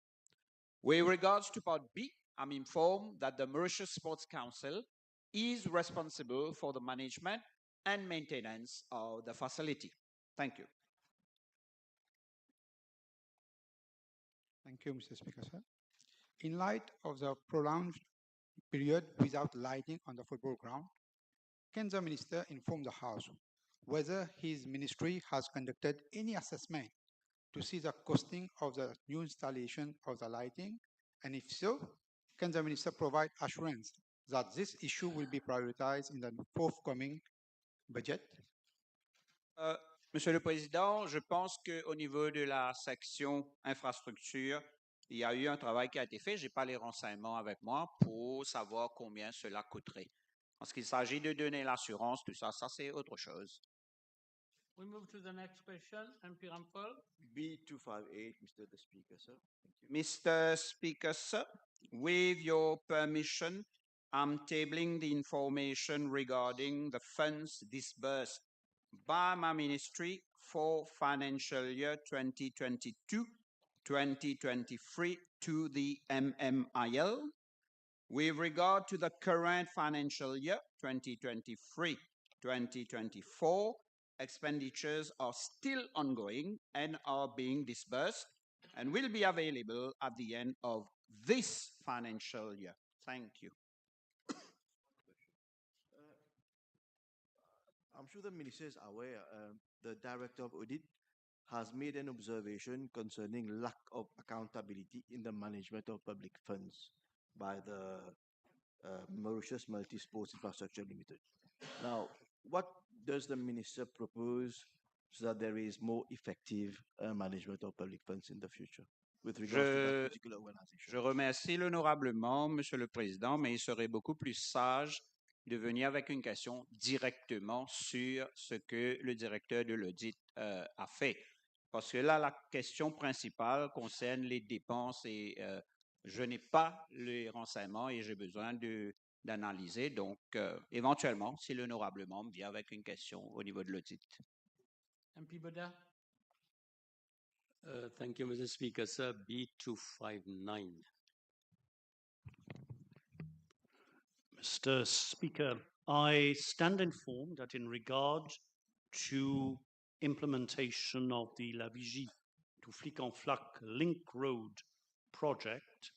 K: With regards to Part B, I'm informed that the Mauritius Sports Council is responsible for the management and maintenance of the facility. Thank you.
E: Thank you, Mr. Speaker, sir. In light of the prolonged period without lighting on the football ground, can the Minister inform the House whether his ministry has conducted any assessment to see the costing of the new installation of the lighting? And if so, can the Minister provide assurance that this issue will be prioritized in the forthcoming budget?
K: Monsieur le Président, je pense qu'au niveau de la section infrastructure, il y a eu un travail qui a été fait. Je n'ai pas les renseignements avec moi pour savoir combien cela coûterait. En ce qu'il s'agit de donner l'assurance, tout ça, ça c'est autre chose.
A: We move to the next question. MP Rampal.
Q: B258, Mr. the Speaker, sir. Thank you.
K: Mr. Speaker, sir, with your permission, I'm tabling the information regarding the funds disbursed by my ministry for financial year 2022-2023 to the MMIL. With regard to the current financial year 2023-2024, expenditures are still ongoing and are being disbursed and will be available at the end of this financial year. Thank you.
Q: I'm sure the minister is aware, the Director of Audit has made an observation concerning lack of accountability in the management of public funds by the Mauritius Multi-Sports Infrastructure Limited. Now, what does the minister propose
T: so that there is more effective management of public funds in the future with regards to that particular organization.
K: Je remercie l'honorablement, Monsieur le Président, mais il serait beaucoup plus sage de venir avec une question directement sur ce que le directeur de l'audit a fait. Parce que là, la question principale concerne les dépenses et je n'ai pas les renseignements et j'ai besoin d'analyser. Donc, éventuellement, si l'honorablement vient avec une question au niveau de l'audit.
A: MP Boda?
H: Thank you, Mr. Speaker. Sir, B259.
U: Mr. Speaker, I stand informed that in regard to implementation of the La Vigie to Flic-en-Flac Link Road project,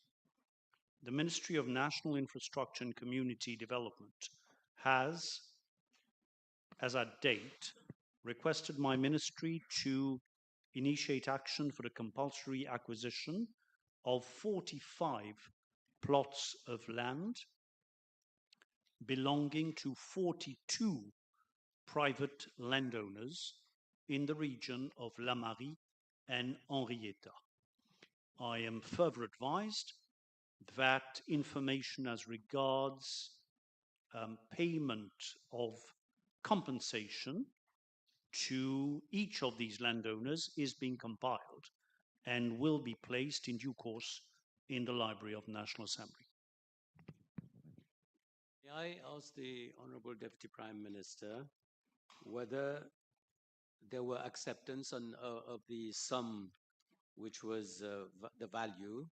U: the Ministry of National Infrastructure and Community Development has, as at date, requested my ministry to initiate action for the compulsory acquisition of 45 plots of land belonging to 42 private landowners in the region of La Marie and Henrietta. I am further advised that information as regards payment of compensation to each of these landowners is being compiled and will be placed in due course in the Library of the National Assembly.
H: May I ask the Honorable Deputy Prime Minister whether there were acceptance of the sum, which was the value,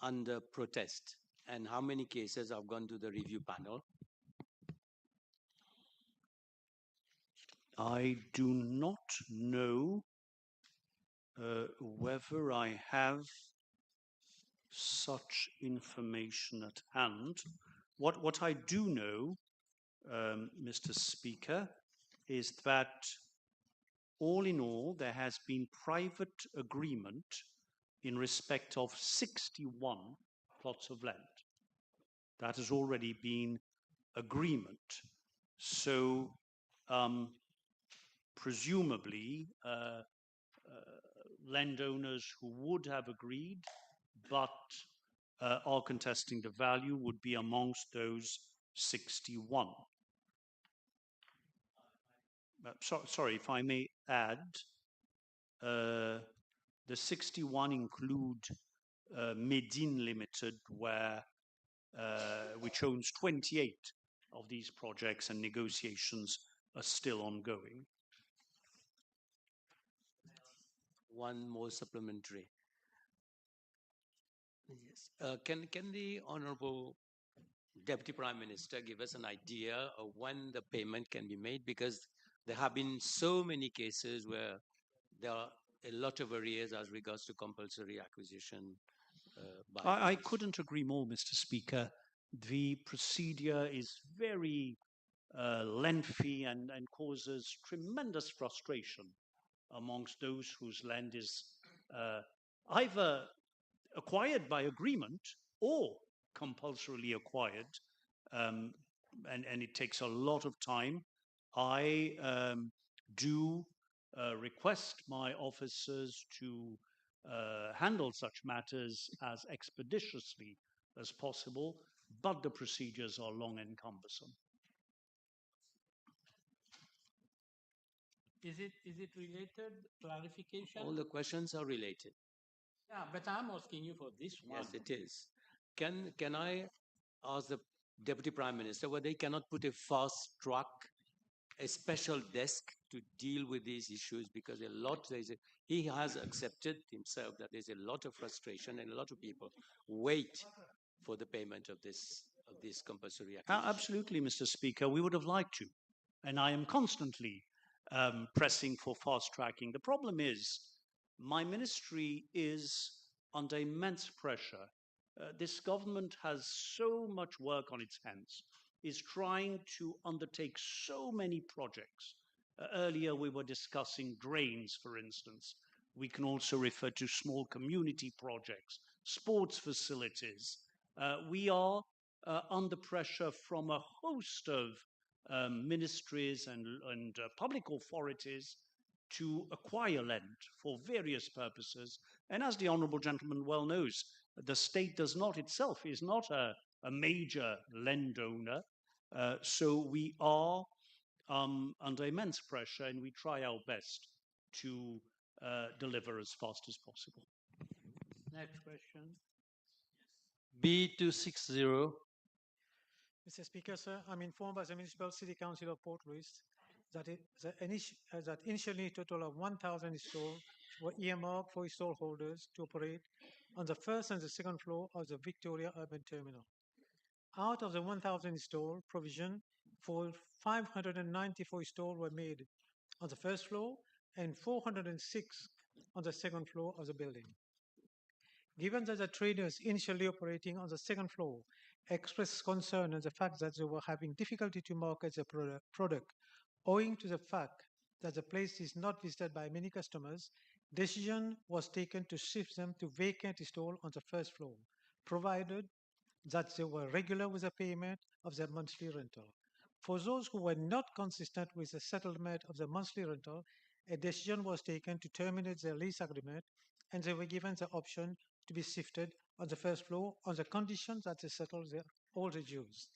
H: under protest, and how many cases have gone to the review panel?
U: I do not know whether I have such information at hand. What I do know, Mr. Speaker, is that all in all, there has been private agreement in respect of 61 plots of land. That has already been agreement. So, presumably, landowners who would have agreed but are contesting the value would be amongst those 61. Sorry, if I may add, the 61 include Medine Limited, which owns 28 of these projects, and negotiations are still ongoing.
H: One more supplementary. Yes. Can the Honorable Deputy Prime Minister give us an idea of when the payment can be made? Because there have been so many cases where there are a lot of arrears as regards to compulsory acquisition.
U: I couldn't agree more, Mr. Speaker. The procedure is very lengthy and causes tremendous frustration amongst those whose land is either acquired by agreement or compulsorily acquired, and it takes a lot of time. I do request my officers to handle such matters as expeditiously as possible, but the procedures are long and cumbersome.
A: Is it related? Clarification?
H: All the questions are related.
A: Yeah, but I'm asking you for this one.
H: Yes, it is. Can I ask the Deputy Prime Minister whether he cannot put a fast track, a special desk to deal with these issues, because he has accepted himself that there's a lot of frustration and a lot of people wait for the payment of this compulsory acquisition.
U: Absolutely, Mr. Speaker. We would have liked to, and I am constantly pressing for fast tracking. The problem is my ministry is under immense pressure. This government has so much work on its hands, is trying to undertake so many projects. Earlier we were discussing drains, for instance. We can also refer to small community projects, sports facilities. We are under pressure from a host of ministries and public authorities to acquire land for various purposes. And as the Honourable Gentleman well knows, the state does not itself, is not a major landowner. So we are under immense pressure, and we try our best to deliver as fast as possible.
A: Next question.
F: B260.
R: Mr. Speaker, sir, I'm informed by the Municipal City Council of Port Louis that, that initially a total of 1,000 stalls were earmarked for stall holders to operate on the first and the second floor of the Victoria Urban Terminal. Out of the 1,000 stall provision, 594 stalls were made on the first floor and 406 on the second floor of the building. Given that the traders initially operating on the second floor expressed concern at the fact that they were having difficulty to market the product owing to the fact that the place is not visited by many customers, decision was taken to shift them to vacant stall on the first floor, provided that they were regular with the payment of their monthly rental. For those who were not consistent with the settlement of the monthly rental, a decision was taken to terminate their lease agreement, and they were given the option to be shifted on the first floor on the condition that they settle all the dues.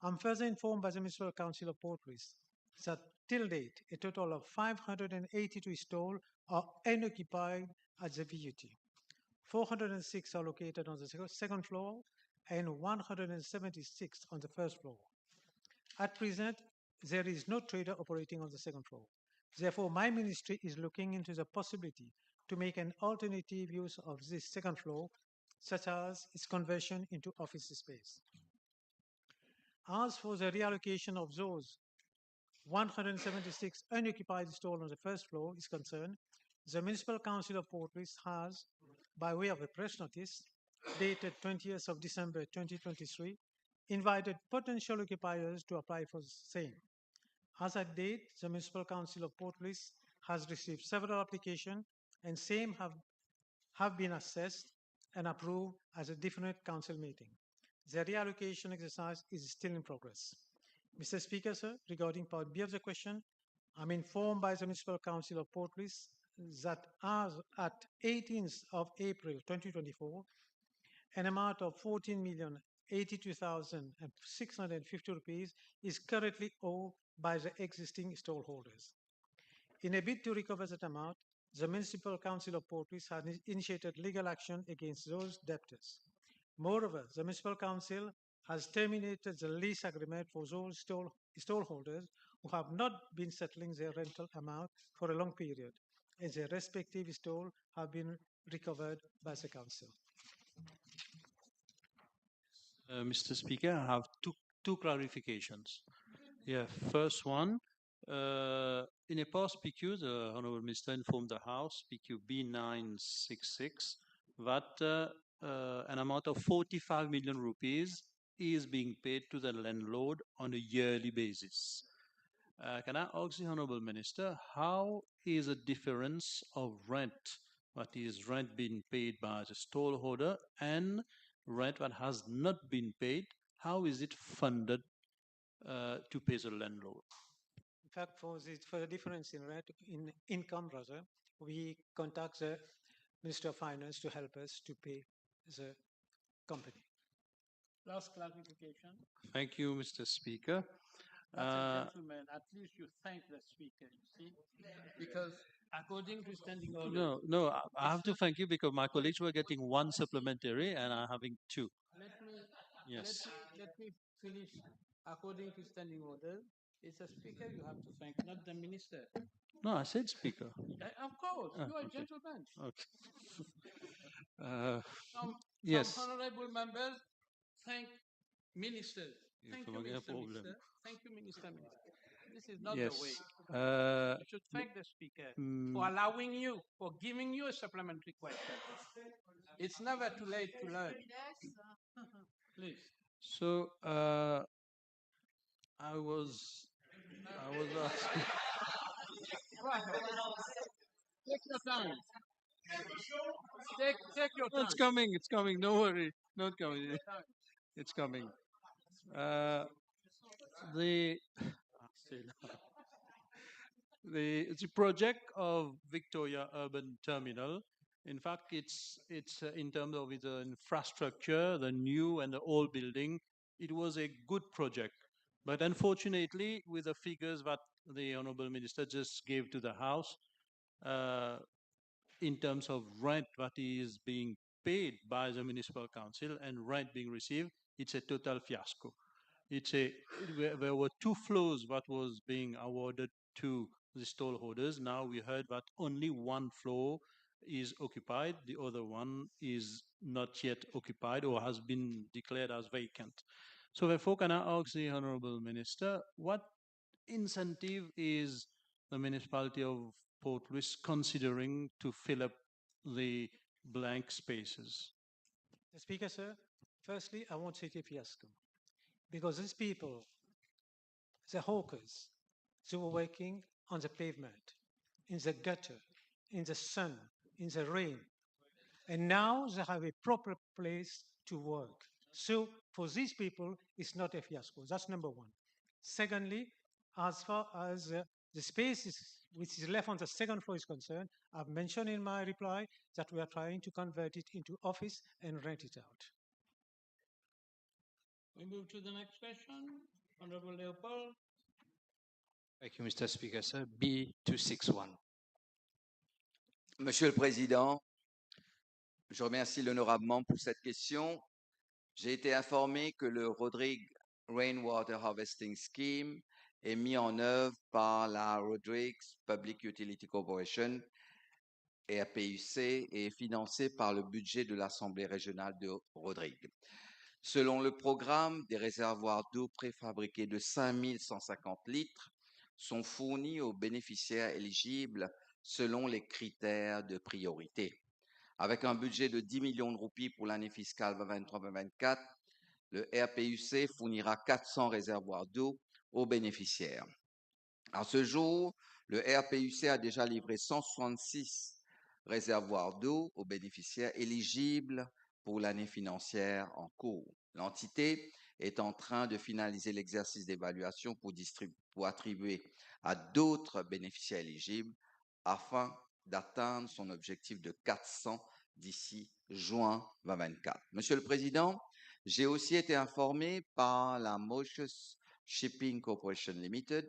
R: I'm further informed by the Municipal Council of Port Louis that till date, a total of 582 stalls are unoccupied at the VUT. 406 are located on the second floor and 176 on the first floor. At present, there is no trader operating on the second floor. Therefore, my ministry is looking into the possibility to make an alternative use of this second floor, such as its conversion into office space. As for the reallocation of those 176 unoccupied stalls on the first floor is concerned, the Municipal Council of Port Louis has, by way of a press notice, dated 20th of December 2023, invited potential occupiers to apply for the same. As at date, the Municipal Council of Port Louis has received several applications, and same have been assessed and approved at a different council meeting. The reallocation exercise is still in progress. Mr. Speaker, sir, regarding part B of the question, I'm informed by the Municipal Council of Port Louis that as at 18th of April 2024, an amount of 14,082,650 rupees is currently owed by the existing stallholders. In a bid to recover that amount, the Municipal Council of Port Louis has initiated legal action against those debtors. Moreover, the Municipal Council has terminated the lease agreement for those stallholders who have not been settling their rental amount for a long period, and their respective stalls have been recovered by the Council.
F: Mr. Speaker, I have two clarifications. Yeah, first one, in a past PQ, the Honourable Minister informed the House, PQ B966, that an amount of 45 million rupees is being paid to the landlord on a yearly basis. Can I ask the Honourable Minister, how is a difference of rent, that is rent being paid by the stallholder and rent that has not been paid, how is it funded to pay the landlord?
R: In fact, for the difference in rent, in income rather, we contact the Minister of Finance to help us to pay the company.
A: Last clarification.
F: Thank you, Mr. Speaker.
A: That's a gentleman. At least you thank the speaker, you see? Because according to standing order...
F: No, I have to thank you because my colleagues were getting one supplementary and I'm having two.
A: Let
F: Yes.
A: me finish. According to standing order, it's a speaker you have to thank, not the minister.
F: No, I said speaker.
A: Of course, you are a
F: okay.
A: gentleman.
F: Okay.
A: Some honorable members thank ministers. Thank you, Minister. Thank you, Minister. This is not the way. You should thank the speaker for allowing you, for giving you a supplementary question. It's never too late to learn. Please.
F: So I was asking.
A: Take your time. Take your time.
F: It's coming. Don't worry. Not coming. It's coming.
C: The project of Victoria Urban Terminal, in fact, it's in terms of its infrastructure, the new and the old building, it was a good project. But unfortunately, with the figures that the Honorable Minister just gave to the House, in terms of rent that is being paid by the municipal council and rent being received, it's a total fiasco. There were 2 floors that was being awarded to the stallholders. Now we heard that only 1 floor is occupied. The other one is not yet occupied or has been declared as vacant. So therefore, can I ask the Honorable Minister, what incentive is the municipality of Port Louis considering to fill up the blank spaces?
R: Mr. Speaker, sir, firstly, I won't say it's a fiasco because these people, the hawkers, they were working on the pavement, in the gutter, in the sun, in the rain, and now they have a proper place to work. So for these people, it's not a fiasco. That's number one. Secondly, as far as the space which is left on the second floor is concerned, I've mentioned in my reply that we are trying to convert it into office and rent it out.
A: We move to the next question. Honorable Leopold.
V: Thank you, Mr. Speaker, sir. B261.
I: Monsieur le Président, je remercie l'honorablement pour cette question. J'ai été informé que le Rodrigue Rainwater Harvesting Scheme est mis en œuvre par la Rodrigue Public Utility Corporation et PUC et est financé par le budget de l'Assemblée régionale de Rodrigue. Selon le programme, des réservoirs d'eau préfabriqués de 5150 litres sont fournis aux bénéficiaires éligibles selon les critères de priorité. Avec un budget de 10 millions de roupies pour l'année fiscale 2023-2024, le RPUC fournira 400 réservoirs d'eau aux bénéficiaires. À ce jour, le RPUC a déjà livré 166 réservoirs d'eau aux bénéficiaires éligibles pour l'année financière en cours. L'entité est en train de finaliser l'exercice d'évaluation pour attribuer à d'autres bénéficiaires éligibles afin d'atteindre son objectif de 400 d'ici juin 2024. Monsieur le Président, j'ai aussi été informé par la Mauritius Shipping Corporation Limited,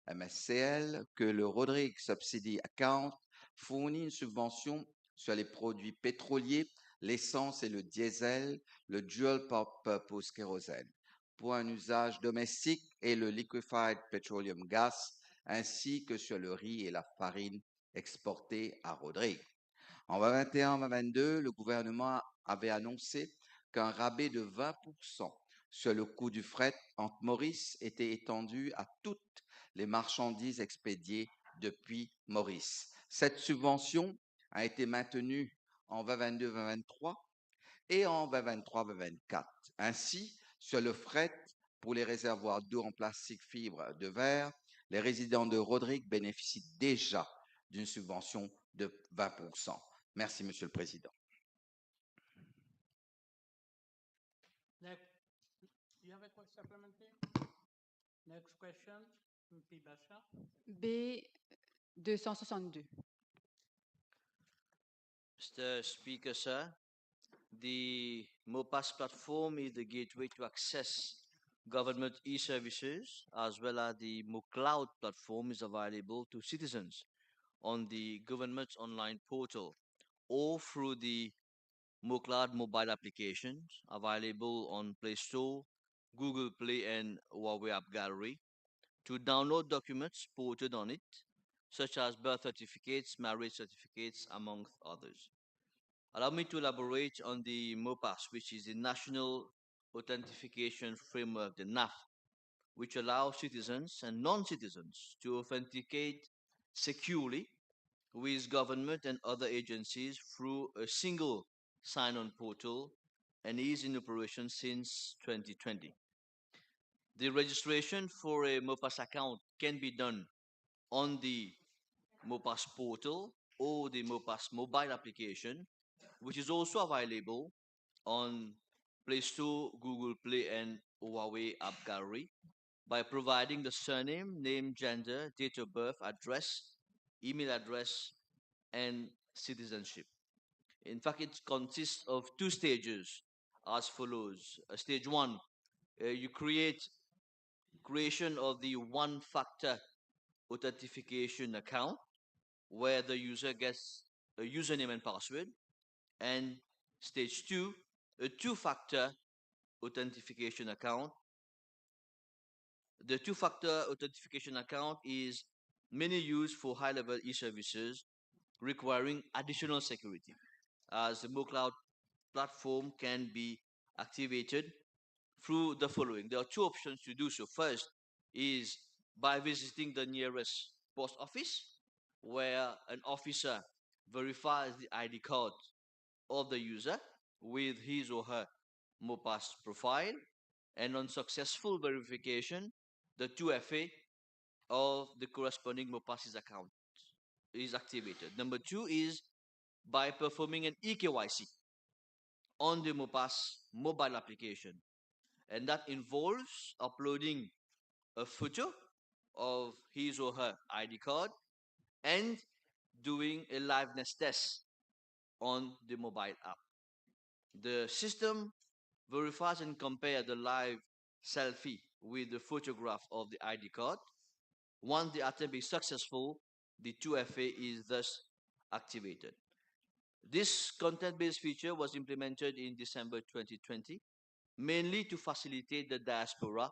I: MSCL, que le Rodrigue Subsidy Account fournit une subvention sur les produits pétroliers, l'essence et le diesel, le Dual Purpose Kérosène, pour un usage domestique et le Liquefied Petroleum Gas, ainsi que sur le riz et la farine exportés à Rodrigue. En 2021-2022, le gouvernement avait annoncé qu'un rabais de 20% sur le coût du fret entre Maurice était étendu à toutes les marchandises expédiées depuis Maurice. Cette subvention a été maintenue en 2022-2023 et en 2023-2024. Ainsi, sur le fret pour les réservoirs d'eau en plastique fibre de verre, les résidents de Rodrigue bénéficient déjà d'une subvention de 20%. Merci, Monsieur le Président.
A: Next, you have a question supplementary? Next question, MP Basha.
W: B262.
X: Mr. Speaker, sir, the MOPAS platform is the gateway to access government e-services, as well as the MoCloud platform is available to citizens on the government's online portal or through the MoCloud mobile applications available on Play Store, Google Play, and Huawei App Gallery to download documents ported on it, such as birth certificates, marriage certificates, amongst others. Allow me to elaborate on the MOPAS, which is the National Authentication Framework, the NAF, which allows citizens and non-citizens to authenticate securely with government and other agencies through a single sign-on portal and is in operation since 2020. The registration for a MOPAS account can be done on the MOPAS portal or the MOPAS mobile application, which is also available on Play Store, Google Play, and Huawei App Gallery. by providing the surname, name, gender, date of birth, address, email address, and citizenship. In fact, it consists of two stages as follows. Stage one, you creation of the one-factor authentication account where the user gets a username and password. And stage two, a two-factor authentication account. The two-factor authentication account is mainly used for high-level e-services requiring additional security, as the MoCloud platform can be activated through the following. There are two options to do so. First is by visiting the nearest post office, where an officer verifies the ID card of the user with his or her MoPass profile, and on successful verification, the 2FA of the corresponding MoPass's account is activated. Number two is by performing an eKYC on the MoPass mobile application, and that involves uploading a photo of his or her ID card and doing a liveness test on the mobile app. The system verifies and compares the live selfie with the photograph of the ID card. Once the attempt is successful, the 2FA is thus activated. This content-based feature was implemented in December 2020, mainly to facilitate the diaspora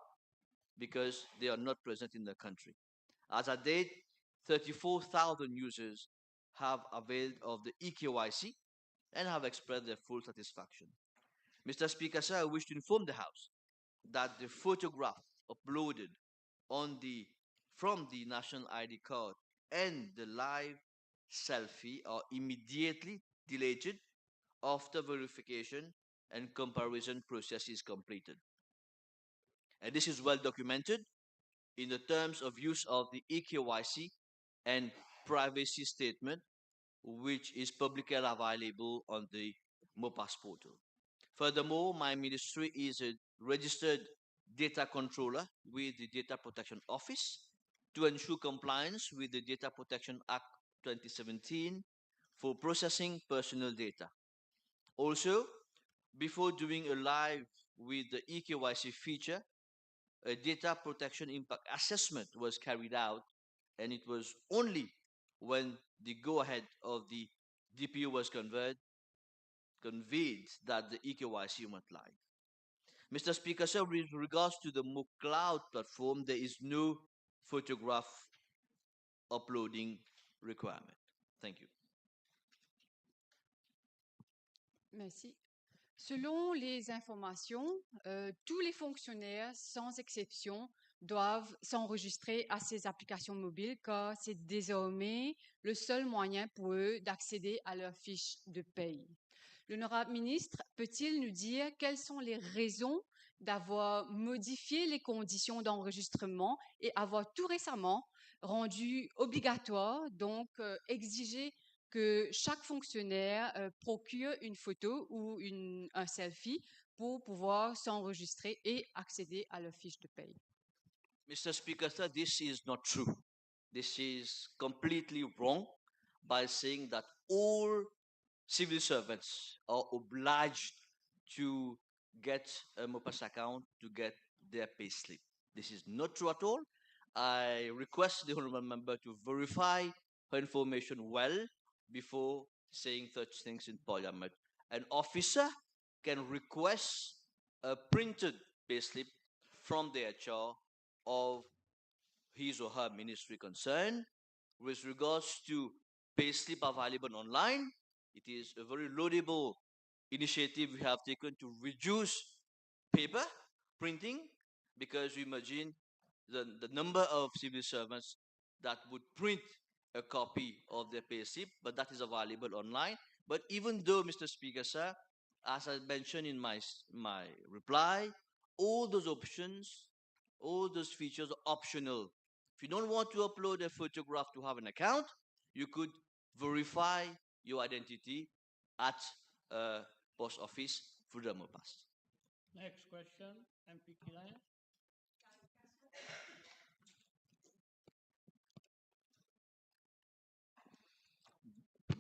X: because they are not present in the country. As at date, 34,000 users have availed of the eKYC and have expressed their full satisfaction. Mr. Speaker, sir, I wish to inform the House that the photograph uploaded from the national ID card and the live selfie are immediately deleted after verification and comparison process is completed. And this is well documented in the terms of use of the eKYC and privacy statement, which is publicly available on the MoPass portal. Furthermore, my ministry is a registered data controller with the Data Protection Office to ensure compliance with the Data Protection Act 2017 for processing personal data. Also, before doing a live with the eKYC feature, a data protection impact assessment was carried out, and it was only when the go-ahead of the DPO was conveyed that the eKYC went live. Mr. Speaker, sir, with regards to the MoCloud platform, there is no photograph uploading requirement. Thank you.
D: Merci. Selon les informations, tous les fonctionnaires, sans exception, doivent s'enregistrer à ces applications mobiles car c'est désormais le seul moyen pour eux d'accéder à leur fiche de paye. L'honorable ministre peut-il nous dire quelles sont les raisons d'avoir modifié les conditions d'enregistrement et avoir tout récemment rendu obligatoire, donc exigé que chaque fonctionnaire procure une photo ou un selfie pour pouvoir s'enregistrer et accéder à leur fiche de paye.
X: Mr. Speaker, sir, this is not true. This is completely wrong by saying that all civil servants are obliged to get a MoPass account to get their pay slip. This is not true at all. I request the honorable member to verify her information well before saying such things in Parliament. An officer can request a printed payslip from the HR of his or her ministry concerned. With regards to payslip available online, it is a very laudable initiative we have taken to reduce paper printing, because you imagine the number of civil servants that would print a copy of their payslip, but that is available online. But even though, Mr. Speaker, sir, as I mentioned in my reply, all those options, all those features are optional. If you don't want to upload a photograph to have an account, you could verify your identity at a post office through the MoPass.
A: Next question, MP Kilan.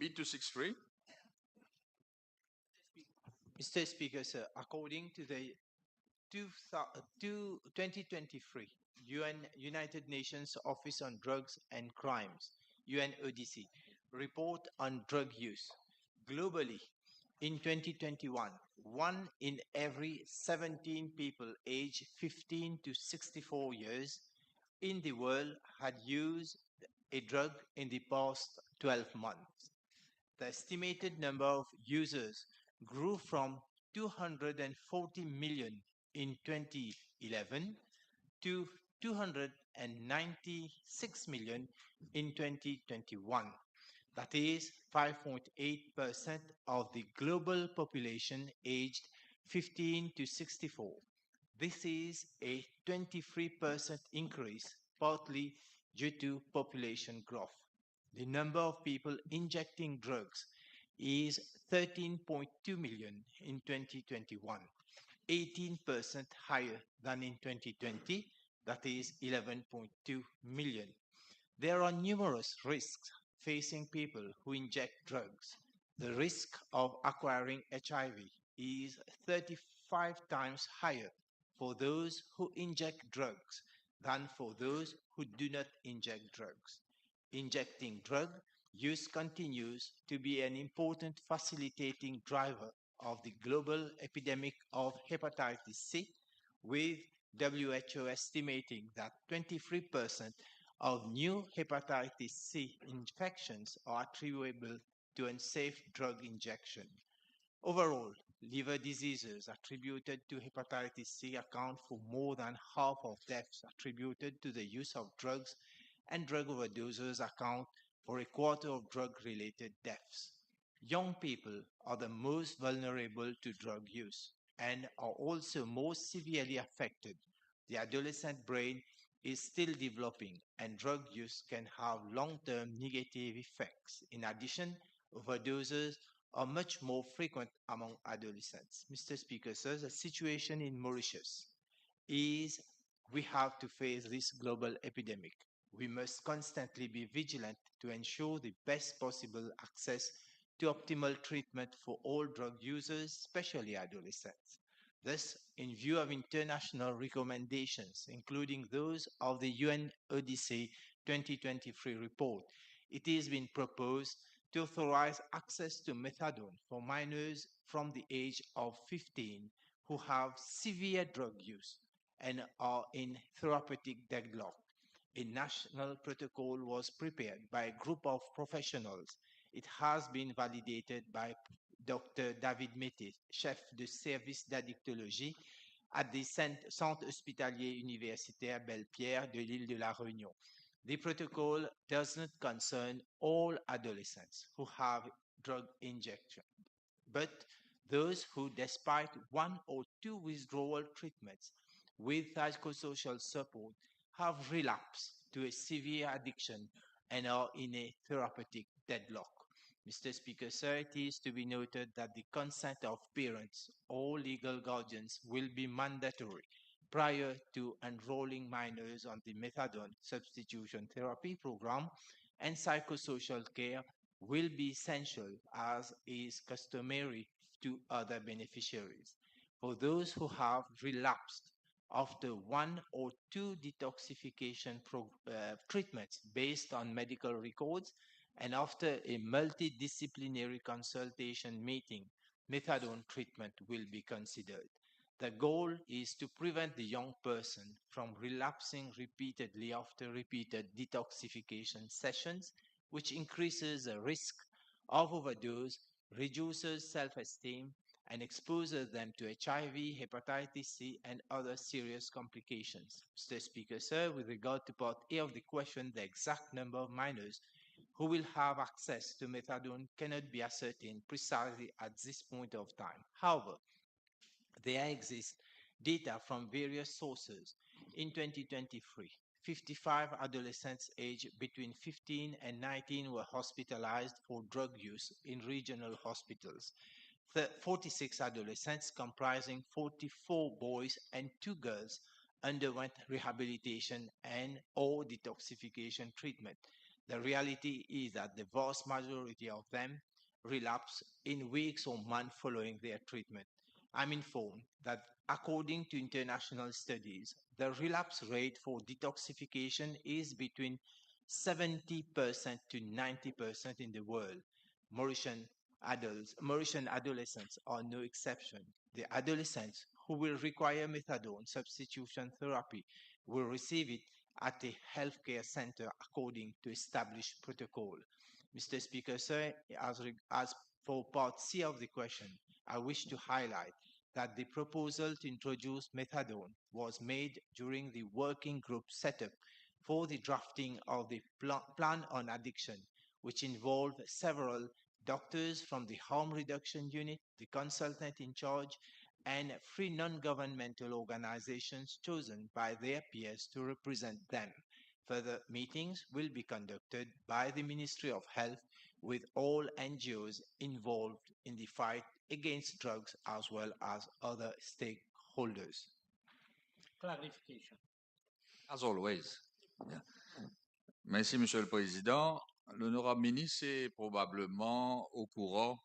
G: B263.
J: Mr. Speaker, sir, according to the 2023 United Nations Office on Drugs and Crimes, UNODC, report on drug use, globally, in 2021, 1 in every 17 people aged 15 to 64 years in the world had used a drug in the past 12 months. The estimated number of users grew from 240 million in 2011 to 296 million in 2021. That is 5.8% of the global population aged 15 to 64. This is a 23% increase, partly due to population growth. The number of people injecting drugs is 13.2 million in 2021, 18% higher than in 2020, that is 11.2 million. There are numerous risks facing people who inject drugs. The risk of acquiring HIV is 35 times higher for those who inject drugs than for those who do not inject drugs. Injecting drug use continues to be an important facilitating driver of the global epidemic of hepatitis C, with WHO estimating that 23% of new hepatitis C infections are attributable to unsafe drug injection. Overall, liver diseases attributed to hepatitis C account for more than half of deaths attributed to the use of drugs, and drug overdoses account for a quarter of drug-related deaths. Young people are the most vulnerable to drug use and are also most severely affected. The adolescent brain is still developing, and drug use can have long-term negative effects. In addition, overdoses are much more frequent among adolescents. Mr. Speaker, sir, the situation in Mauritius is we have to face this global epidemic. We must constantly be vigilant to ensure the best possible access to optimal treatment for all drug users, especially adolescents. Thus, in view of international recommendations, including those of the UNODC 2023 report, it has been proposed to authorize access to methadone for minors from the age of 15 who have severe drug use and are in therapeutic deadlock. A national protocol was prepared by a group of professionals. It has been validated by Dr. David Mété, chef de service d'addictologie at the Centre hospitalier universitaire Belle-Pierre de l'île de la Réunion. The protocol does not concern all adolescents who have drug injection, but those who, despite 1 or 2 withdrawal treatments with psychosocial support, have relapsed to a severe addiction and are in a therapeutic deadlock. Mr. Speaker, sir, it is to be noted that the consent of parents or legal guardians will be mandatory prior to enrolling minors on the methadone substitution therapy program, and psychosocial care will be essential as is customary to other beneficiaries. For those who have relapsed after 1 or 2 detoxification treatments based on medical records, and after a multidisciplinary consultation meeting, methadone treatment will be considered. The goal is to prevent the young person from relapsing repeatedly after repeated detoxification sessions, which increases the risk of overdose, reduces self-esteem, and exposes them to HIV, hepatitis C, and other serious complications. Mr. Speaker, sir, with regard to Part A of the question, the exact number of minors who will have access to methadone cannot be ascertained precisely at this point of time. However, there exists data from various sources. In 2023, 55 adolescents aged between 15 and 19 were hospitalized for drug use in regional hospitals. 46 adolescents, comprising 44 boys and 2 girls, underwent rehabilitation and or detoxification treatment. The reality is that the vast majority of them relapse in weeks or months following their treatment. I'm informed that according to international studies, the relapse rate for detoxification is between 70% to 90% in the world. Mauritian adolescents are no exception. The adolescents who will require methadone substitution therapy will receive it at a healthcare center according to established protocol. Mr. Speaker, sir, as for part C of the question, I wish to highlight that the proposal to introduce methadone was made during the working group setup for the drafting of the plan on addiction, which involved several doctors from the harm reduction unit, the consultant in charge, and 3 non-governmental organizations chosen by their peers to represent them. Further meetings will be conducted by the Ministry of Health with all NGOs involved in the fight against drugs as well as other stakeholders.
A: Clarification.
G: As always. Yeah. Merci, Monsieur le Président. L'honorable ministre est probablement au courant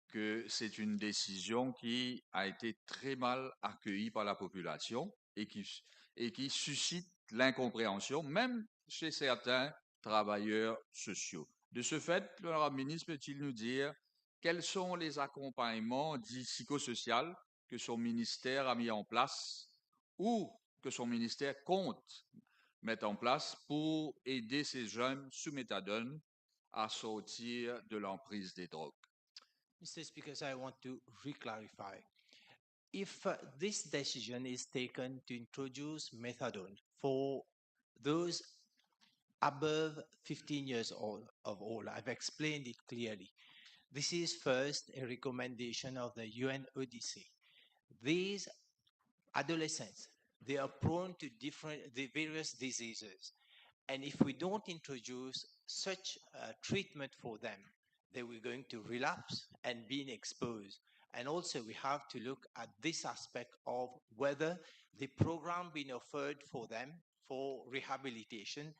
G: que c'est une décision qui a été très mal accueillie par la population et qui suscite l'incompréhension, même chez certains travailleurs sociaux. De ce fait, l'honorable ministre peut-il nous dire quels sont les accompagnements dits psychosociaux que son ministère a mis en place ou que son ministère compte mettre en place pour aider ces jeunes sous méthadone à sortir de l'emprise des drogues?
J: Mr. Speaker, I want to re-clarify. If this decision is taken to introduce methadone for those above 15 years old, I've explained it clearly. This is first a recommendation of the UNODC. These adolescents, they are prone to the various diseases. And if we don't introduce such treatment for them, they were going to relapse and being exposed. And also we have to look at this aspect of whether the program being offered for them for rehabilitation,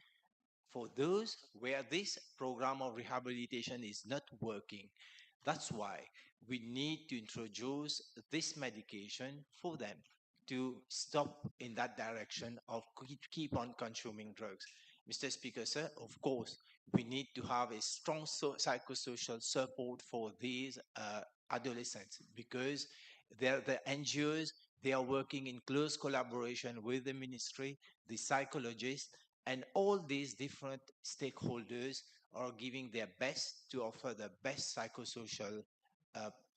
J: for those where this program of rehabilitation is not working. That's why we need to introduce this medication for them to stop in that direction of keep on consuming drugs. Mr. Speaker, sir, of course, we need to have a strong psychosocial support for these adolescents because the NGOs, they are working in close collaboration with the ministry, the psychologists, and all these different stakeholders are giving their best to offer the best psychosocial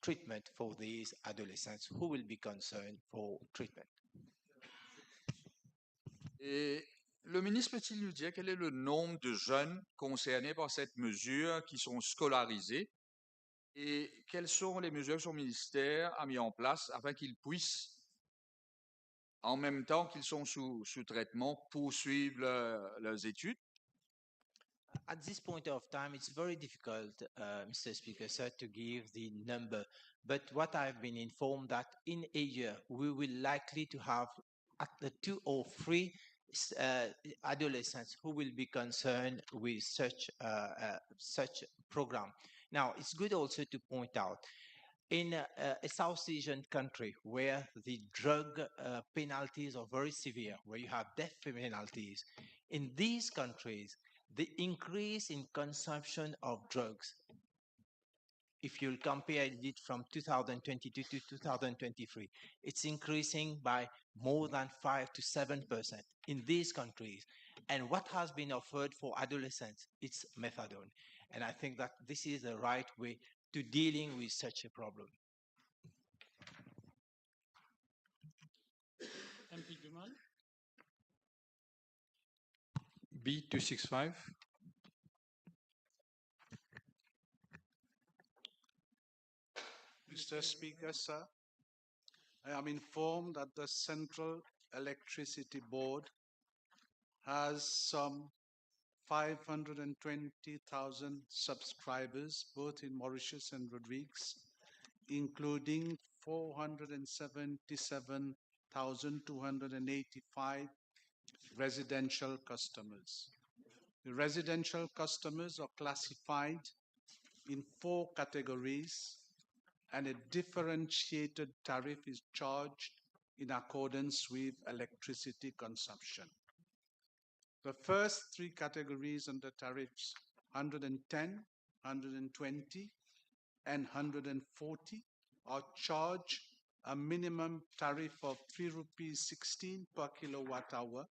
J: treatment for these adolescents who will be concerned for treatment.
G: Et le ministre peut-il nous dire quel est le nombre de jeunes concernés par cette mesure qui sont scolarisés et quelles sont les mesures que son ministère a mis en place afin qu'ils puissent, en même temps qu'ils sont sous traitement, poursuivre leurs études?
J: At this point of time, it's very difficult, Mr. Speaker, sir, to give the number. But what I've been informed that in a year, we will likely to have at the 2 or 3 adolescents who will be concerned with such program. Now, it's good also to point out in a South Asian country where the drug penalties are very severe, where you have death penalties, in these countries, the increase in consumption of drugs, if you'll compare it from 2022 to 2023, it's increasing by more than 5 to 7% in these countries. And what has been offered for adolescents, it's methadone. And I think that this is the right way to dealing with such a problem.
A: MP Duman.
V: B265.
N: Mr. Speaker, sir, I am informed that the Central Electricity Board has some 520,000 subscribers, both in Mauritius and Rodrigues, including 477,285 residential customers. The residential customers are classified in 4 categories, and a differentiated tariff is charged in accordance with electricity consumption. The first 3 categories under tariffs 110, 120, and 140 are charged a minimum tariff of 3 rupees 16 per kilowatt hour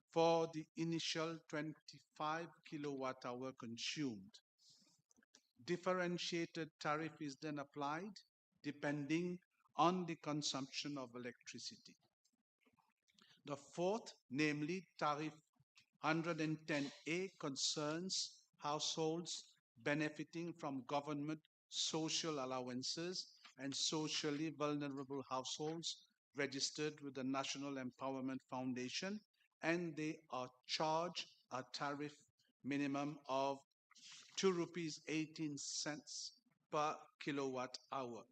N: for the initial 25 kilowatt hour consumed. Differentiated tariff is then applied depending on the consumption of electricity. The fourth, namely tariff 110A, concerns households benefiting from government social allowances and socially vulnerable households registered with the National Empowerment Foundation, and they are charged a tariff minimum of 2 rupees 18 cents per kilowatt hour.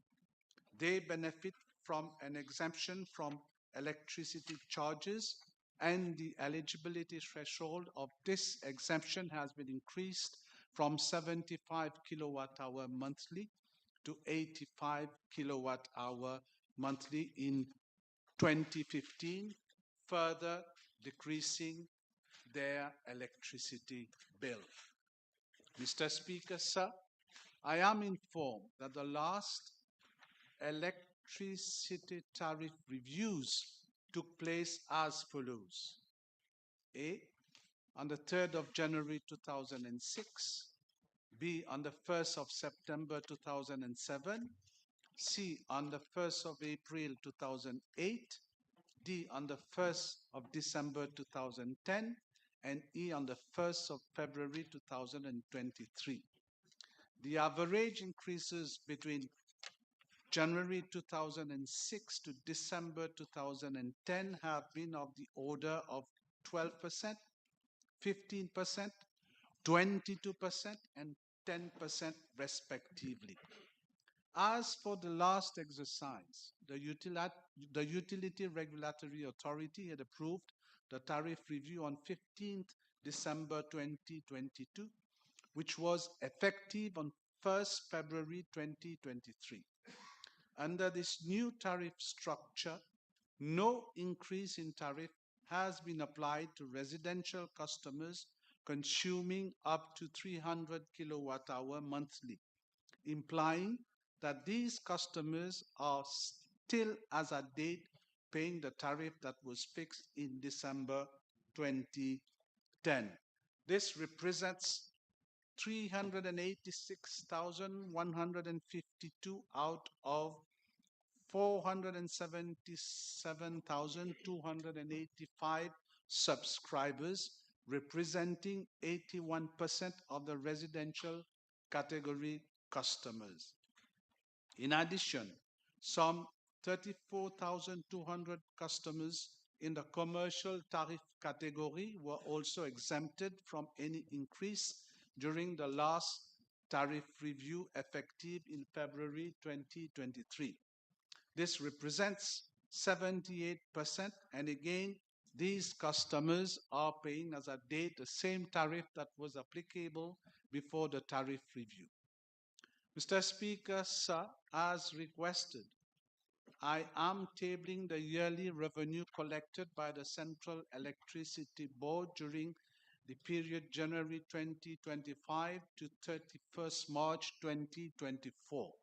N: They benefit from an exemption from electricity charges, and the eligibility threshold of this exemption has been increased from 75 kilowatt hour monthly to 85 kilowatt hour monthly in 2015, further decreasing their electricity bill. Mr. Speaker, sir, I am informed that the last electricity tariff reviews took place as follows. A, on the 3rd of January 2006, B, on the 1st of September 2007, C, on the 1st of April 2008, D, on the 1st of December 2010, and E, on the 1st of February 2023. The average increases between January 2006 to December 2010 have been of the order of 12%, 15%, 22%, and 10% respectively. As for the last exercise, the Utility Regulatory Authority had approved the tariff review on 15th December 2022, which was effective on 1st February 2023. Under this new tariff structure, no increase in tariff has been applied to residential customers consuming up to 300 kilowatt hour monthly, implying that these customers are still as at date paying the tariff that was fixed in December 2010. This represents 386,152 out of 477,285 subscribers, representing 81% of the residential category customers. In addition, some 34,200 customers in the commercial tariff category were also exempted from any increase during the last tariff review effective in February 2023. This represents 78%, and again, these customers are paying as at date the same tariff that was applicable before the tariff review. Mr. Speaker, sir, as requested, I am tabling the yearly revenue collected by the Central Electricity Board during the period January 2025 to 31st March 2024.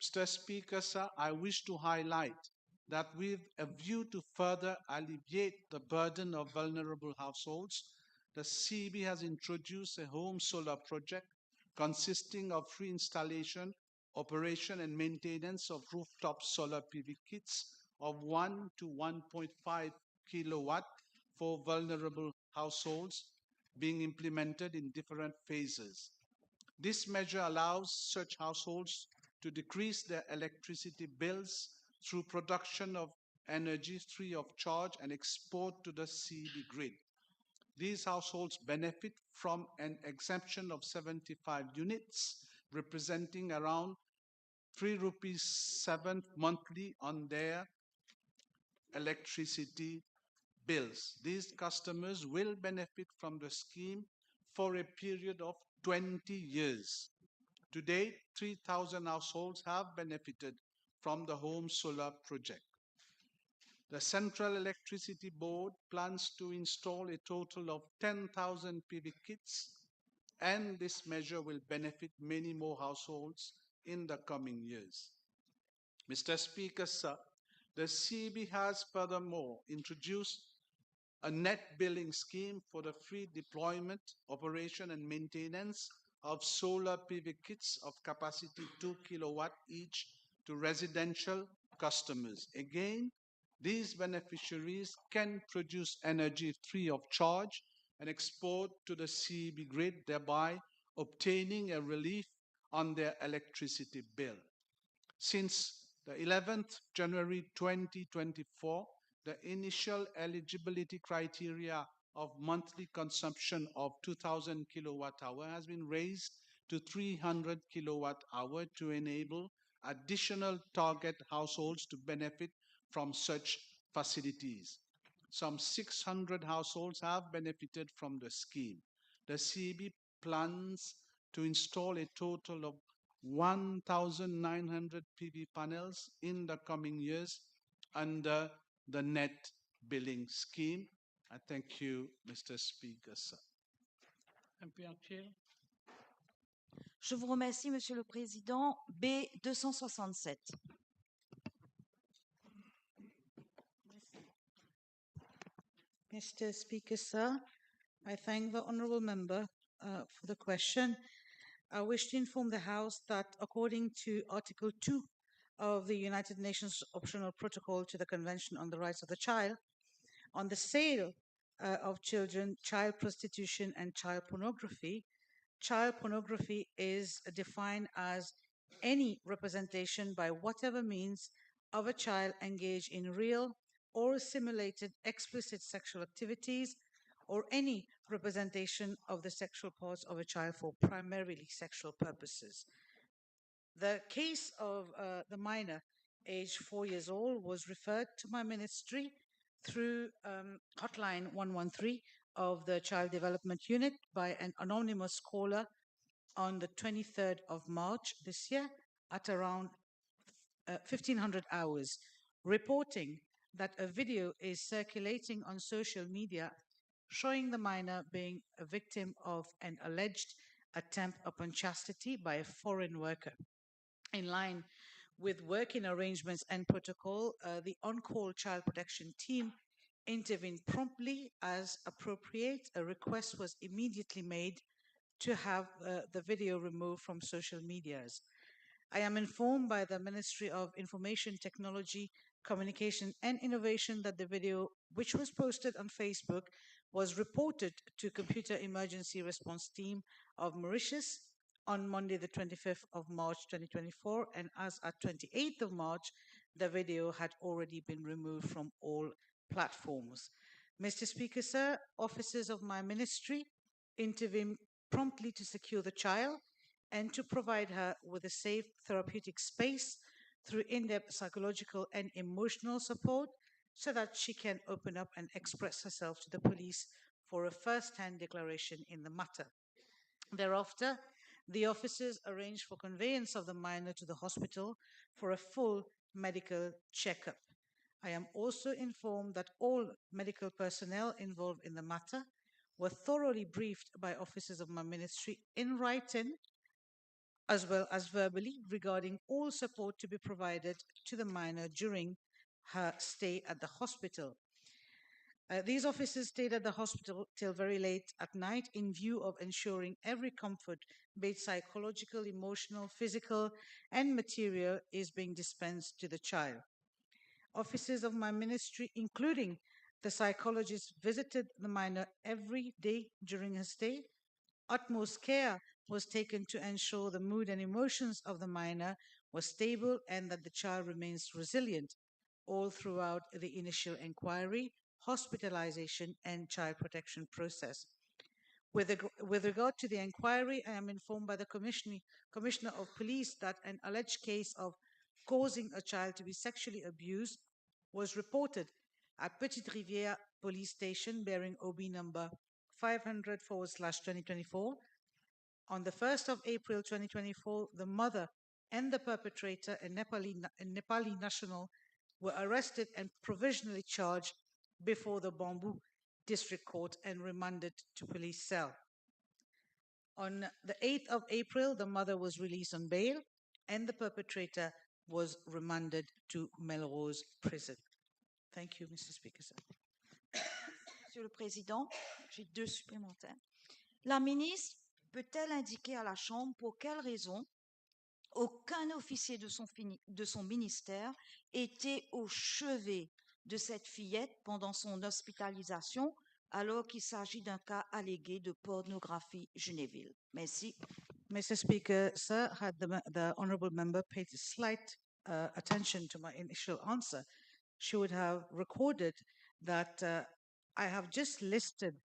N: Mr. Speaker, sir, I wish to highlight that with a view to further alleviate the burden of vulnerable households, the CEB has introduced a home solar project consisting of free installation, operation, and maintenance of rooftop solar PV kits of 1 to 1.5 kilowatt for vulnerable households being implemented in different phases. This measure allows such households to decrease their electricity bills through production of energy free of charge and export to the CEB grid. These households benefit from an exemption of 75 units, representing around 3 rupees 7 monthly on their electricity bills. These customers will benefit from the scheme for a period of 20 years. To date, 3,000 households have benefited from the home solar project. The Central Electricity Board plans to install a total of 10,000 PV kits, and this measure will benefit many more households in the coming years. Mr. Speaker, sir, the CB has furthermore introduced a net billing scheme for the free deployment, operation, and maintenance of solar PV kits of capacity 2 kilowatt each to residential customers. Again, these beneficiaries can produce energy free of charge and export to the CB grid, thereby obtaining a relief on their electricity bill. Since the 11th January 2024, the initial eligibility criteria of monthly consumption of 2,000 kilowatt hour has been raised to 300 kilowatt hour to enable additional target households to benefit from such facilities. Some 600 households have benefited from the scheme. The CB plans to install a total of 1,900 PV panels in the coming years under the net billing scheme. I thank you, Mr. Speaker, sir.
P: Je vous remercie, Monsieur le Président. B 267.
B: Mr. Speaker, sir, I thank the honourable member for the question. I wish to inform the House that according to Article 2 of the United Nations Optional Protocol to the Convention on the Rights of the Child, on the sale of children, child prostitution and child pornography is defined as any representation by whatever means of a child engaged in real or simulated explicit sexual activities, or any representation of the sexual parts of a child for primarily sexual purposes. The case of the minor, aged 4 years old, was referred to my ministry through hotline 113 of the Child Development Unit by an anonymous caller on the 23rd of March this year at around 1500 hours, reporting that a video is circulating on social media showing the minor being a victim of an alleged attempt upon chastity by a foreign worker. In line with working arrangements and protocol, the on-call child protection team intervened promptly as appropriate. A request was immediately made to have the video removed from social medias. I am informed by the Ministry of Information Technology, Communication and Innovation that the video, which was posted on Facebook, was reported to Computer Emergency Response Team of Mauritius on Monday, the 25th of March 2024, and as at 28th of March, the video had already been removed from all platforms. Mr. Speaker, sir, officers of my ministry intervened promptly to secure the child and to provide her with a safe therapeutic space through in-depth psychological and emotional support so that she can open up and express herself to the police for a first-hand declaration in the matter. Thereafter, the officers arranged for conveyance of the minor to the hospital for a full medical checkup. I am also informed that all medical personnel involved in the matter were thoroughly briefed by officers of my ministry in writing as well as verbally regarding all support to be provided to the minor during her stay at the hospital. These officers stayed at the hospital till very late at night in view of ensuring every comfort, be it psychological, emotional, physical, and material, is being dispensed to the child. Officers of my ministry, including the psychologist, visited the minor every day during her stay. Utmost care was taken to ensure the mood and emotions of the minor were stable and that the child remains resilient all throughout the initial inquiry, hospitalization, and child protection process. With regard to the inquiry, I am informed by the Commissioner of Police that an alleged case of causing a child to be sexually abused was reported at Petite Rivière Police Station bearing OB number 500/2024. On the 1st of April 2024, the mother and the perpetrator, a Nepali national, were arrested and provisionally charged before the Bamboo District Court and remanded to police cell. On the 8th of April, the mother was released on bail and the perpetrator was remanded to Melrose Prison. Thank you, Mr. Speaker. Sir.
P: Monsieur le Président, j'ai 2 supplémentaires. La ministre peut-elle indiquer à la Chambre pour quelles raisons aucun officier de son ministère était au chevet de cette fillette pendant son hospitalisation alors qu'il s'agit d'un cas allégué de pornographie juvénile? Merci.
B: Mr. Speaker, sir, had the honourable member paid slight attention to my initial answer, she would have recorded that I have just listed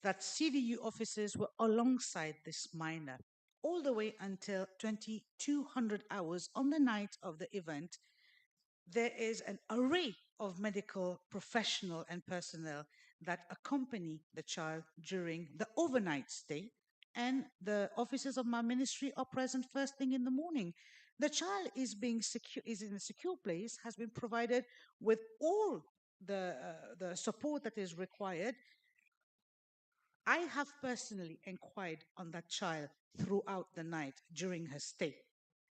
B: that CVU officers were alongside this minor all the way until 2200 hours on the night of the event. There is an array of medical professional and personnel that accompany the child during the overnight stay, and the officers of my ministry are present first thing in the morning. The child is in a secure place, has been provided with all the support that is required. I have personally inquired on that child throughout the night during her stay,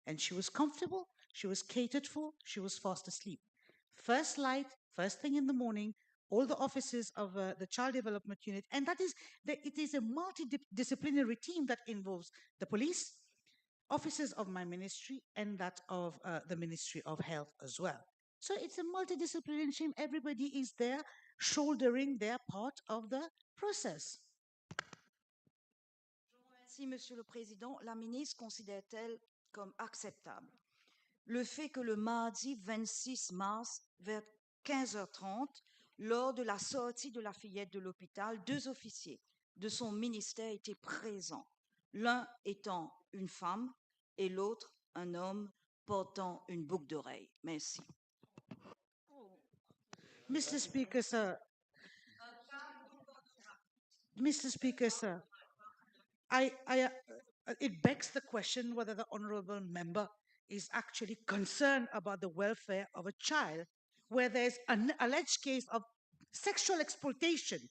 B: and she was comfortable, she was catered for, she was fast asleep. First light, first thing in the morning, all the officers of the Child Development Unit, and it is a multidisciplinary team that involves the police, officers of my ministry, and that of the Ministry of Health as well. So it's a multidisciplinary team. Everybody is there shouldering their part of the process.
P: Merci, Monsieur le Président. La ministre considère-t-elle comme acceptable le fait que le mardi 26 mars, vers 15h30, lors de la sortie de la fillette de l'hôpital, 2 officiers de son ministère étaient présents, l'un étant une femme et l'autre un homme portant une boucle d'oreille? Merci.
B: Mr. Speaker, sir. Mr. Speaker, sir. It begs the question whether the honourable member is actually concerned about the welfare of a child where there's an alleged case of sexual exploitation.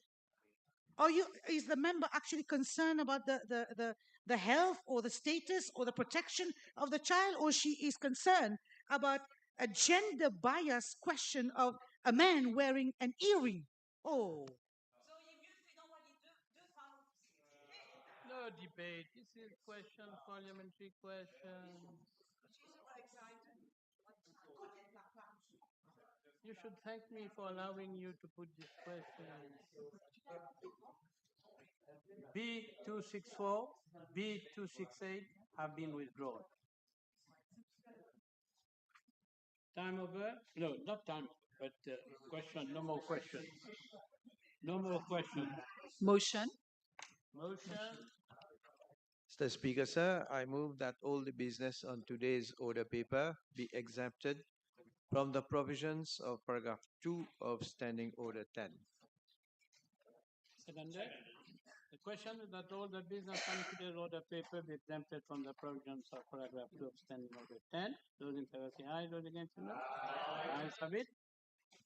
B: Is the member actually concerned about the health or the status or the protection of the child, or she is concerned about a gender bias question of a man wearing an earring? Oh.
A: No debate. This is question, parliamentary question. You should thank me for allowing you to put this question. B264, B268 have been withdrawn. Time over? No, not time, but question, no more questions. No more questions.
D: Motion.
A: Motion.
L: Mr. Speaker, sir, I move that all the business on today's order paper be exempted from the provisions of paragraph 2 of Standing Order 10.
A: Seconded. The question is that all the business on today's order paper be exempted from the provisions of paragraph 2 of Standing Order 10. Those in favor say aye, those against say no. Ayes have it.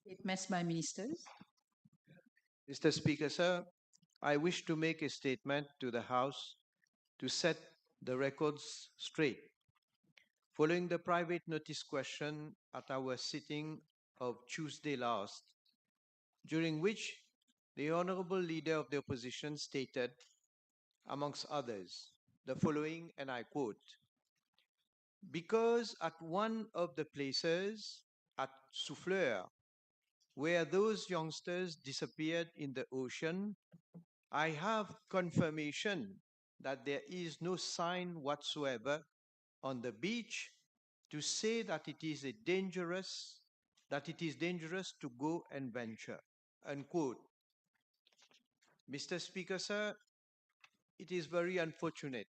D: Statements by ministers.
L: Mr. Speaker, sir, I wish to make a statement to the House to set the records straight. Following the private notice question at our sitting of Tuesday last, during which the Honourable Leader of the Opposition stated, amongst others, the following, and I quote, "Because at one of the places at Souffleur, where those youngsters disappeared in the ocean, I have confirmation that there is no sign whatsoever on the beach to say that it is dangerous to go and venture." Unquote. Mr. Speaker, sir, it is very unfortunate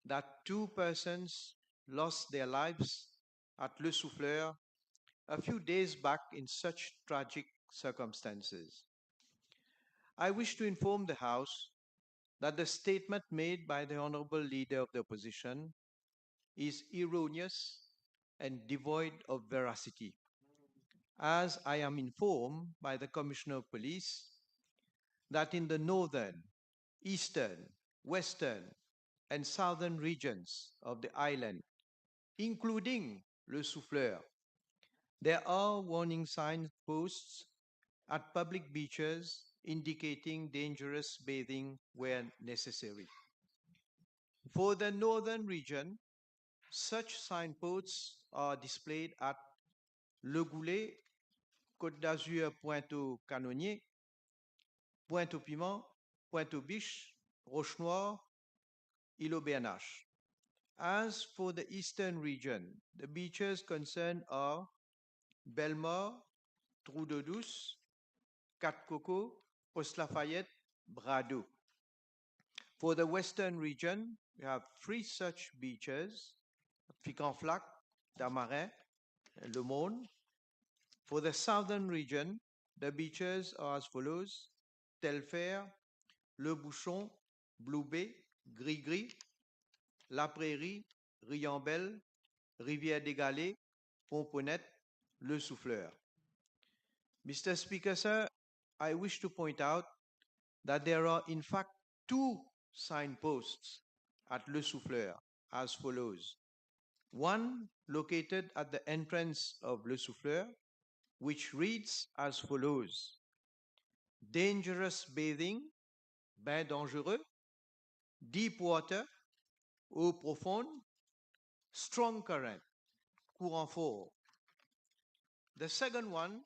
L: that 2 persons lost their lives at Le Souffleur a few days back in such tragic circumstances. I wish to inform the House that the statement made by the Honorable Leader of the Opposition is erroneous and devoid of veracity, as I am informed by the Commissioner of Police that in the northern, eastern, western, and southern regions of the island, including Le Souffleur, there are warning sign posts at public beaches indicating dangerous bathing where necessary. For the northern region, such signposts are displayed at Le Goulet, Côte d'Azur, Pointe-aux-Canonniers, Pointe-au-Piment, Pointe-aux-Biches, Roche-Noire, Île-aux-Bernaches. As for the eastern region, the beaches concerned are Bellemare, Trou d'Eau Douce, Quatre Cocots, Poste-Lafayette, Brado. For the western region, we have 3 such beaches, Ficanflac, Tamarin, and Le Monde. For the southern region, the beaches are as follows: Telfer, Le Bouchon, Blue Bay, Gris-Gris, La Prairie, Riambelle, Rivière des Galets, Pomponette, Le Souffleur. Mr. Speaker, sir, I wish to point out that there are in fact 2 signposts at Le Souffleur as follows. One located at the entrance of Le Souffleur, which reads as follows: dangerous bathing, bain dangereux, deep water, eau profonde, strong current, courant fort. The second one,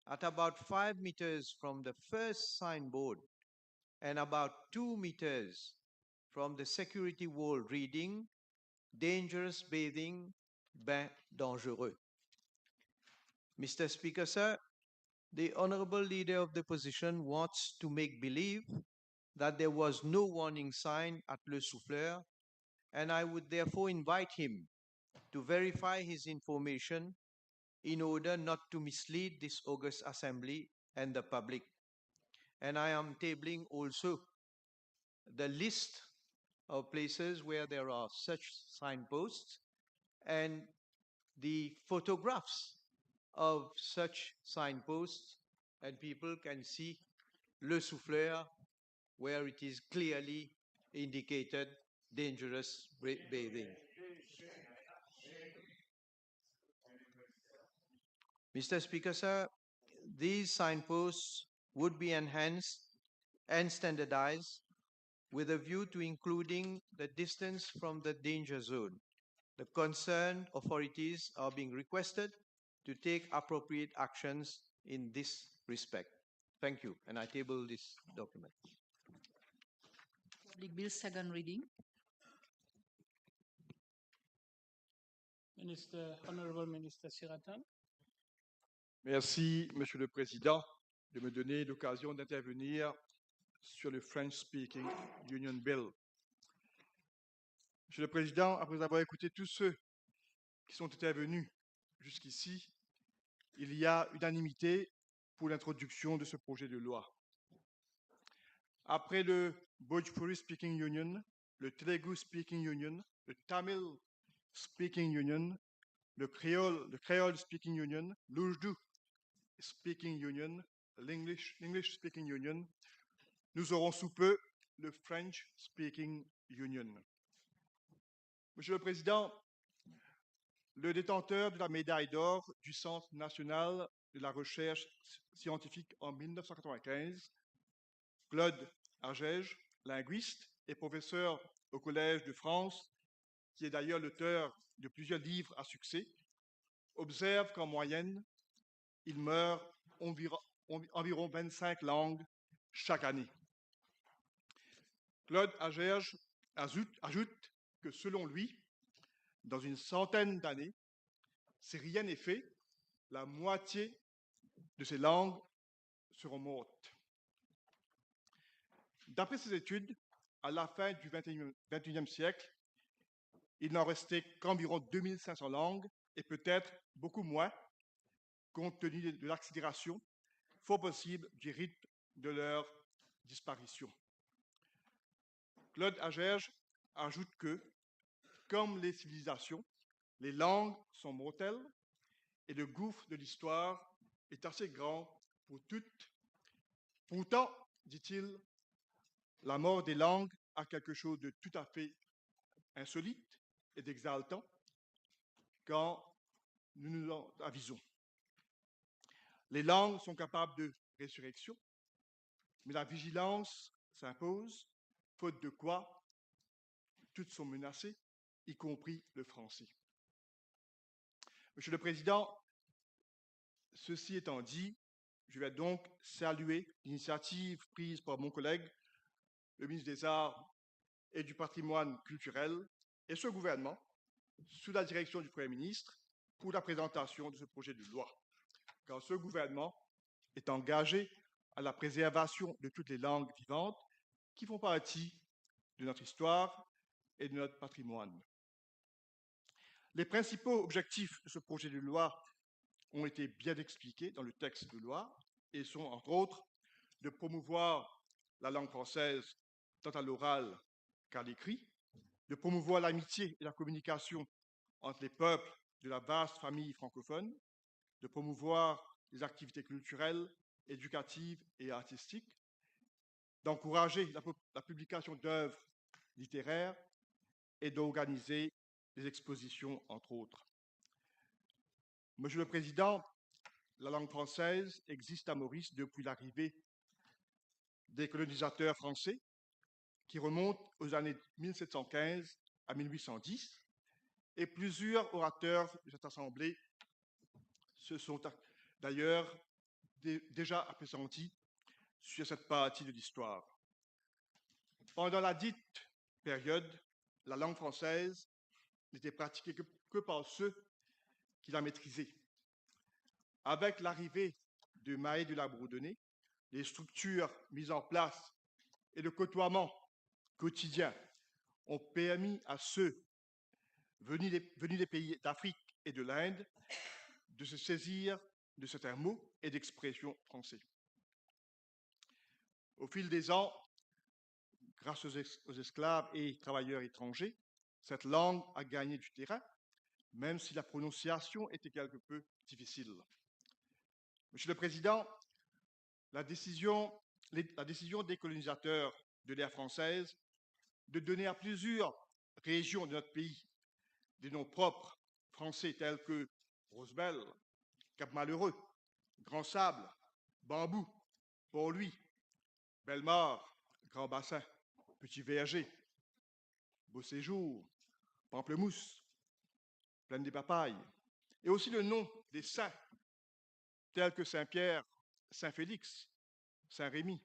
L: at about 5 meters from the first signboard and about 2 meters from the security wall, reading dangerous bathing, bain dangereux. Mr. Speaker, sir, the Honorable Leader of the Opposition wants to make believe that there was no warning sign at Le Souffleur, and I would therefore invite him to verify his information in order not to mislead this august assembly and the public. And I am tabling also the list of places where there are such signposts and the photographs of such signposts, and people can see Le Souffleur where it is clearly indicated dangerous bathing. Mr. Speaker, sir, these signposts would be enhanced and standardized with a view to including the distance from the danger zone. The concerned authorities are being requested to take appropriate actions in this respect. Thank you, and I table this document.
B: Public bill, second reading.
A: Minister, Honorable Minister Siratan.
M: Merci, Monsieur le Président, de me donner l'occasion d'intervenir sur le French Speaking Union Bill. Monsieur le Président, après avoir écouté tous ceux qui sont intervenus jusqu'ici, il y a unanimité pour l'introduction de ce projet de loi. Après le Bhojpuri Speaking Union, le Telugu Speaking Union, le Tamil Speaking Union, le Creole Speaking Union, l'Urdu Speaking Union, l'English Speaking Union, nous aurons sous peu le French Speaking Union. Monsieur le Président, le détenteur de la médaille d'or du Centre national de la recherche scientifique en 1995, Claude Agege, linguiste et professeur au Collège de France, qui est d'ailleurs l'auteur de plusieurs livres à succès, observe qu'en moyenne, il meurt environ 25 langues chaque année. Claude Agege ajoute que selon lui, dans une centaine d'années, si rien n'est fait, la moitié de ces langues seront mortes. D'après ses études, à la fin du XXIe siècle, il n'en restait qu'environ 2500 langues et peut-être beaucoup moins, compte tenu de l'accélération fort possible du rythme de leur disparition. Claude Agerge ajoute que, comme les civilisations, les langues sont mortelles et le gouffre de l'histoire est assez grand pour toutes. Pourtant, dit-il, la mort des langues a quelque chose de tout à fait insolite et d'exaltant quand nous nous en avisons. Les langues sont capables de résurrection, mais la vigilance s'impose, faute de quoi toutes sont menacées, y compris le français. Monsieur le Président, ceci étant dit, je vais donc saluer l'initiative prise par mon collègue, le ministre des Arts et du Patrimoine culturel, et ce gouvernement, sous la direction du Premier ministre, pour la présentation de ce projet de loi. Car ce gouvernement est engagé à la préservation de toutes les langues vivantes qui font partie de notre histoire et de notre patrimoine. Les principaux objectifs de ce projet de loi ont été bien expliqués dans le texte de loi et sont, entre autres, de promouvoir la langue française tant à l'oral qu'à l'écrit, de promouvoir l'amitié et la communication entre les peuples de la vaste famille francophone, de promouvoir les activités culturelles, éducatives et artistiques, d'encourager la publication d'œuvres littéraires et d'organiser des expositions, entre autres. Monsieur le Président, la langue française existe à Maurice depuis l'arrivée des colonisateurs français qui remontent aux années 1715 à 1810, et plusieurs orateurs de cette Assemblée se sont d'ailleurs déjà appesantis sur cette partie de l'histoire. Pendant la dite période, la langue française n'était pratiquée que par ceux qui la maîtrisaient. Avec l'arrivée de Mahé de la Bourdonnais, les structures mises en place et le côtoiement quotidien ont permis à ceux venus des pays d'Afrique et de l'Inde de se saisir de certains mots et d'expressions français. Au fil des ans, grâce aux esclaves et travailleurs étrangers, cette langue a gagné du terrain, même si la prononciation était quelque peu difficile. Monsieur le Président, la décision des colonisateurs de l'ère française de donner à plusieurs régions de notre pays des noms propres français tels que Rosebelle, Cap-Malheureux, Grand Sable, Bambou, Port-Louis, Bellemare, Grand Bassin, Petit Verger, Beau Séjour, Pamplemousse, Plaine des Papayes, et aussi le nom des saints tels que Saint-Pierre, Saint-Félix, Saint-Rémy,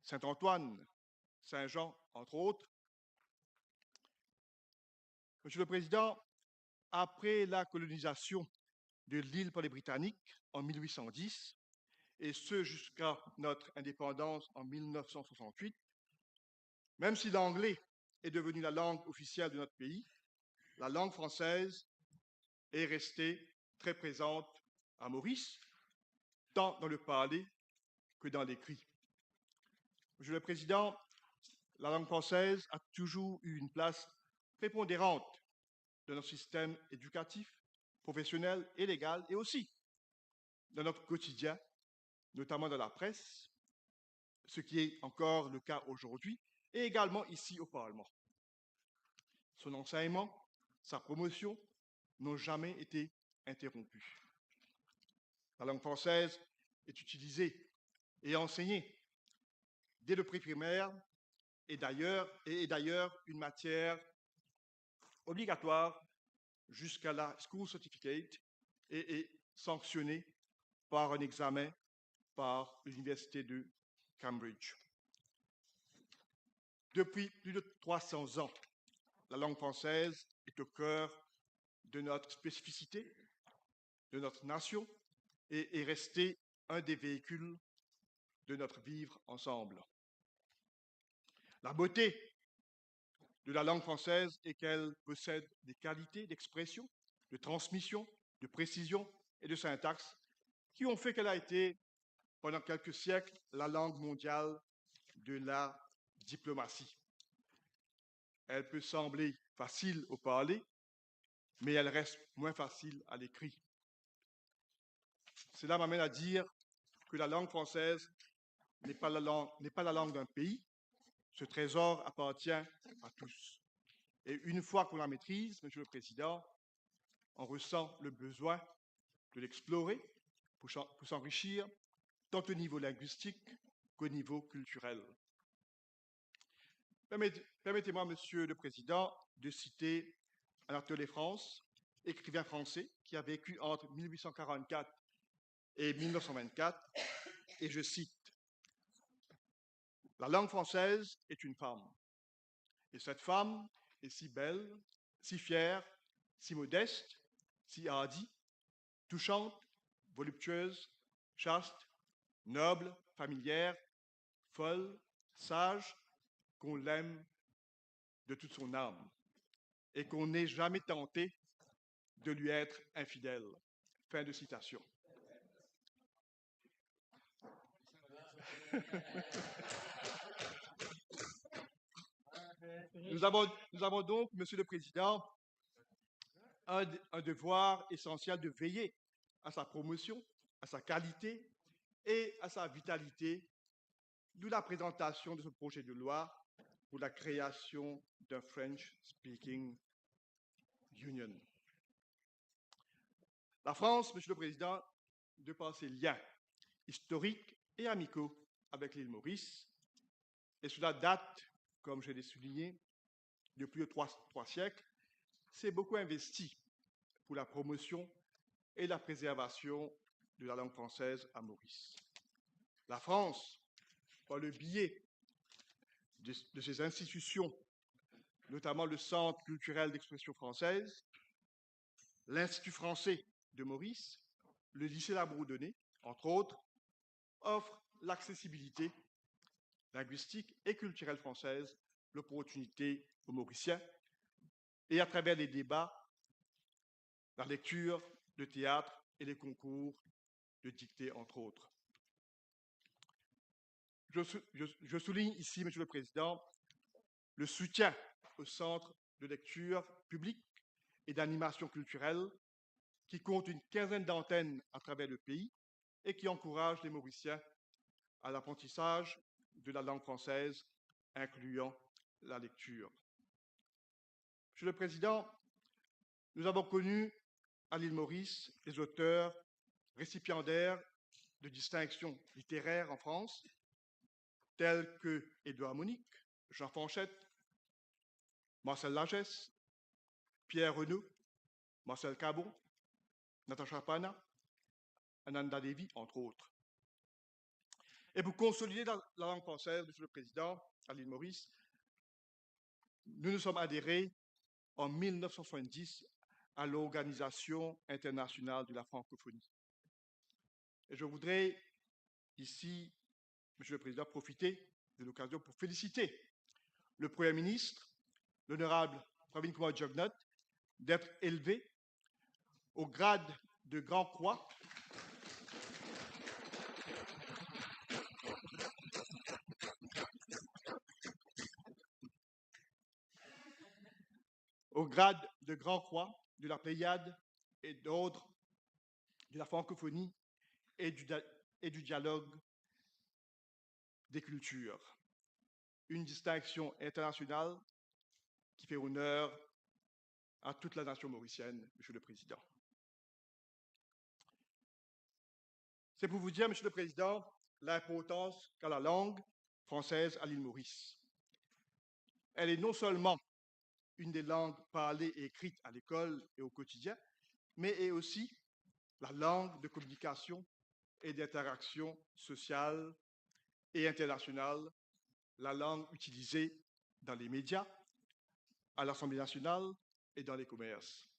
M: Saint-Antoine, Saint-Jean, entre autres. Monsieur le Président, après la colonisation de l'île par les Britanniques en 1810, et ce jusqu'à notre indépendance en 1968, même si l'anglais est devenu la langue officielle de notre pays, la langue française est restée très présente à Maurice, tant dans le parler que dans l'écrit. Monsieur le Président, la langue française a toujours eu une place prépondérante dans notre système éducatif, professionnel et légal, et aussi dans notre quotidien, notamment dans la presse, ce qui est encore le cas aujourd'hui, et également ici au Parlement. Son enseignement, sa promotion n'ont jamais été interrompus. La langue française est utilisée et enseignée dès le pré-primaire et d'ailleurs une matière obligatoire jusqu'à la School Certificate et est sanctionnée par un examen par l'Université de Cambridge. Depuis plus de 300 ans, la langue française est au cœur de notre spécificité, de notre nation, et est restée un des véhicules de notre vivre ensemble. La beauté de la langue française est qu'elle possède des qualités d'expression, de transmission, de précision et de syntaxe qui ont fait qu'elle a été pendant quelques siècles la langue mondiale de la diplomatie. Elle peut sembler facile au parler, mais elle reste moins facile à l'écrit. Cela m'amène à dire que la langue française n'est pas la langue d'un pays. Ce trésor appartient à tous. Et une fois qu'on la maîtrise, Monsieur le Président, on ressent le besoin de l'explorer pour s'enrichir tant au niveau linguistique qu'au niveau culturel. Permettez-moi, Monsieur le Président, de citer Anatole France, écrivain français qui a vécu entre 1844 et 1924, et je cite: « La langue française est une femme, et cette femme est si belle, si fière, si modeste, si hardie, touchante, voluptueuse, chaste, noble, familière, folle, sage, qu'on l'aime de toute son âme et qu'on n'ait jamais tenté de lui être infidèle. » Fin de citation. Nous avons donc, Monsieur le Président, un devoir essentiel de veiller à sa promotion, à sa qualité et à sa vitalité, d'où la présentation de ce projet de loi pour la création d'un French-speaking union. La France, Monsieur le Président, de par ses liens historiques et amicaux avec l'île Maurice, et cela date, comme je l'ai souligné, de plus de trois siècles, s'est beaucoup investi pour la promotion et la préservation de la langue française à Maurice. La France, par le biais de ses institutions, notamment le Centre culturel d'expression française, l'Institut français de Maurice, le lycée Labon, entre autres, offre l'accessibilité linguistique et culturelle française, l'opportunité aux Mauriciens, et à travers les débats, la lecture, le théâtre et les concours de dictée, entre autres. Je souligne ici, Monsieur le Président, le soutien au centre de lecture public et d'animation culturelle qui compte une quinzaine d'antennes à travers le pays et qui encourage les Mauriciens à l'apprentissage de la langue française, incluant la lecture. Monsieur le Président, nous avons connu à l'île Maurice des auteurs récipiendaires de distinctions littéraires en France, tels que Édouard Monique, Jean Fanchette, Marcel Lagesse, Pierre Renaud, Marcel Cabon, Natacha Pana, Ananda Devi, entre autres. Et pour consolider la langue française, Monsieur le Président, à l'île Maurice, nous nous sommes adhérés en 1970 à l'Organisation internationale de la francophonie. Et je voudrais ici, Monsieur le Président, profiter de l'occasion pour féliciter le Premier ministre, l'honorable Pravin Kumar Jugnauth, d'être élevé au grade de Grand Croix de la Pléiade et d'ordre de la francophonie et du dialogue des cultures. Une distinction internationale qui fait honneur à toute la nation mauricienne, Monsieur le Président. C'est pour vous dire, Monsieur le Président, l'importance qu'a la langue française à l'île Maurice. Elle est non seulement une des langues parlées et écrites à l'école et au quotidien, mais est aussi la langue de communication et d'interaction sociale et internationale, la langue utilisée dans les médias, à l'Assemblée nationale et dans les commerces.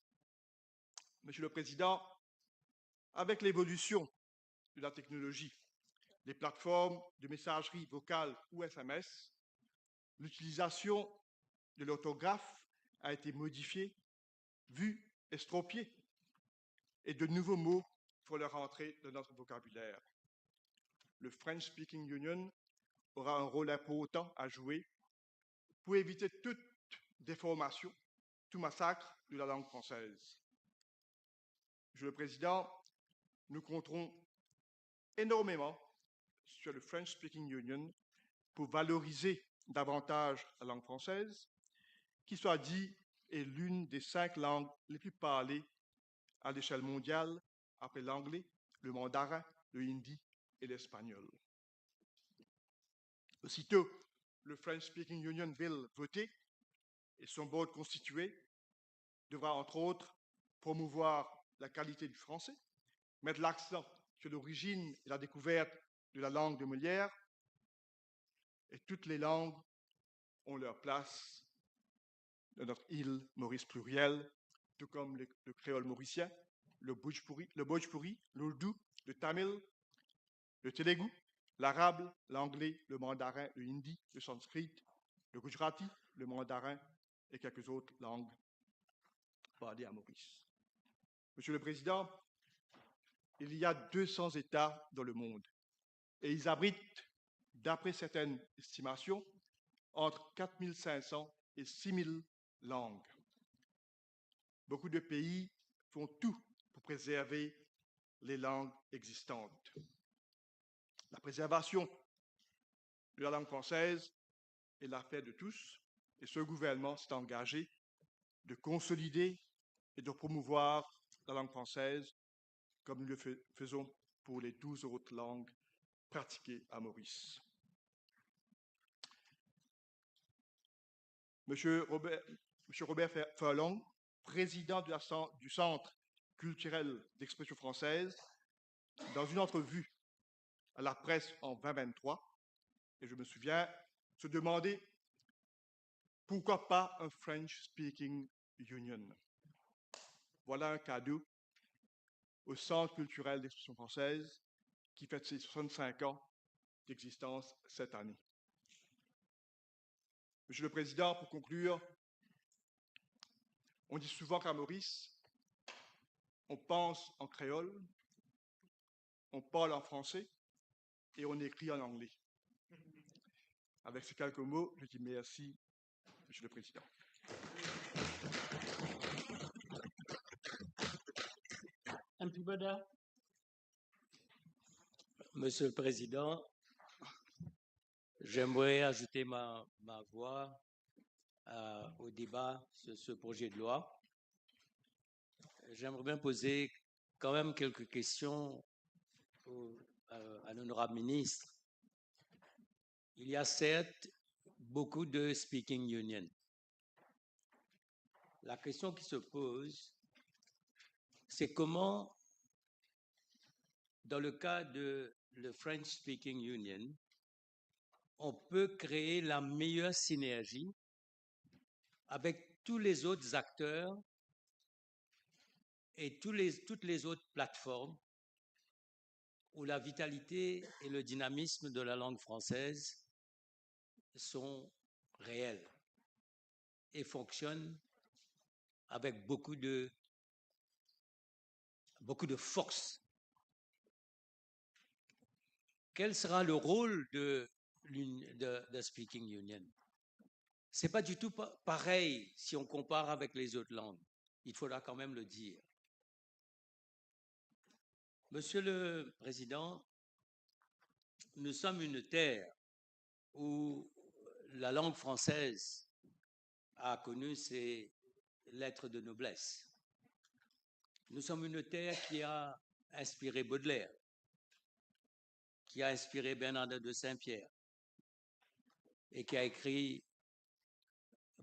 M: Monsieur le Président, avec l'évolution de la technologie, les plateformes de messagerie vocale ou SMS, l'utilisation de l'orthographe a été modifiée, vue, estropiée, et de nouveaux mots font leur entrée dans notre vocabulaire. le French Speaking Union aura un rôle important à jouer pour éviter toute déformation, tout massacre de la langue française. Monsieur le Président, nous compterons énormément sur le French Speaking Union pour valoriser davantage la langue française, qui soit dit est l'une des 5 langues les plus parlées à l'échelle mondiale après l'anglais, le mandarin, le hindi et l'espagnol. Aussitôt le French Speaking Union Bill voté et son board constitué devra entre autres promouvoir la qualité du français, mettre l'accent sur l'origine et la découverte de la langue de Molière, et toutes les langues ont leur place dans notre île Maurice plurielle, tout comme le créole mauricien, le bhojpuri, l'ourdou, le tamil, le telugu, l'arabe, l'anglais, le mandarin, le hindi, le sanskrit, le gujarati, le mandarin et quelques autres langues parlées à Maurice. Monsieur le Président, il y a 200 États dans le monde et ils abritent, d'après certaines estimations, entre 4500 et 6000 langues. Beaucoup de pays font tout pour préserver les langues existantes. La préservation de la langue française est l'affaire de tous et ce gouvernement s'est engagé de consolider et de promouvoir la langue française comme nous le faisons pour les 12 autres langues pratiquées à Maurice. Monsieur Robert Furlong, président du Centre culturel d'expression française, dans une entrevue à la presse en 2023, et je me souviens, se demander pourquoi pas un French Speaking Union. Voilà un cadeau au Centre culturel d'expression française qui fête ses 65 ans d'existence cette année. Monsieur le Président, pour conclure, on dit souvent qu'à Maurice, on pense en créole, on parle en français et on écrit en anglais. Avec ces quelques mots, je dis merci, Monsieur le Président.
H: Monsieur le Président, j'aimerais ajouter ma voix au débat sur ce projet de loi. J'aimerais bien poser quand même quelques questions à l'honorable ministre. Il y a certes beaucoup de speaking unions. La question qui se pose, c'est comment, dans le cas de le French Speaking Union, on peut créer la meilleure synergie avec tous les autres acteurs et toutes les autres plateformes où la vitalité et le dynamisme de la langue française sont réels et fonctionnent avec beaucoup de force. Quel sera le rôle de Speaking Union? Ce n'est pas du tout pareil si on compare avec les autres langues. Il faudra quand même le dire. Monsieur le Président, nous sommes une terre où la langue française a connu ses lettres de noblesse. Nous sommes une terre qui a inspiré Baudelaire, qui a inspiré Bernardin de Saint-Pierre et qui a écrit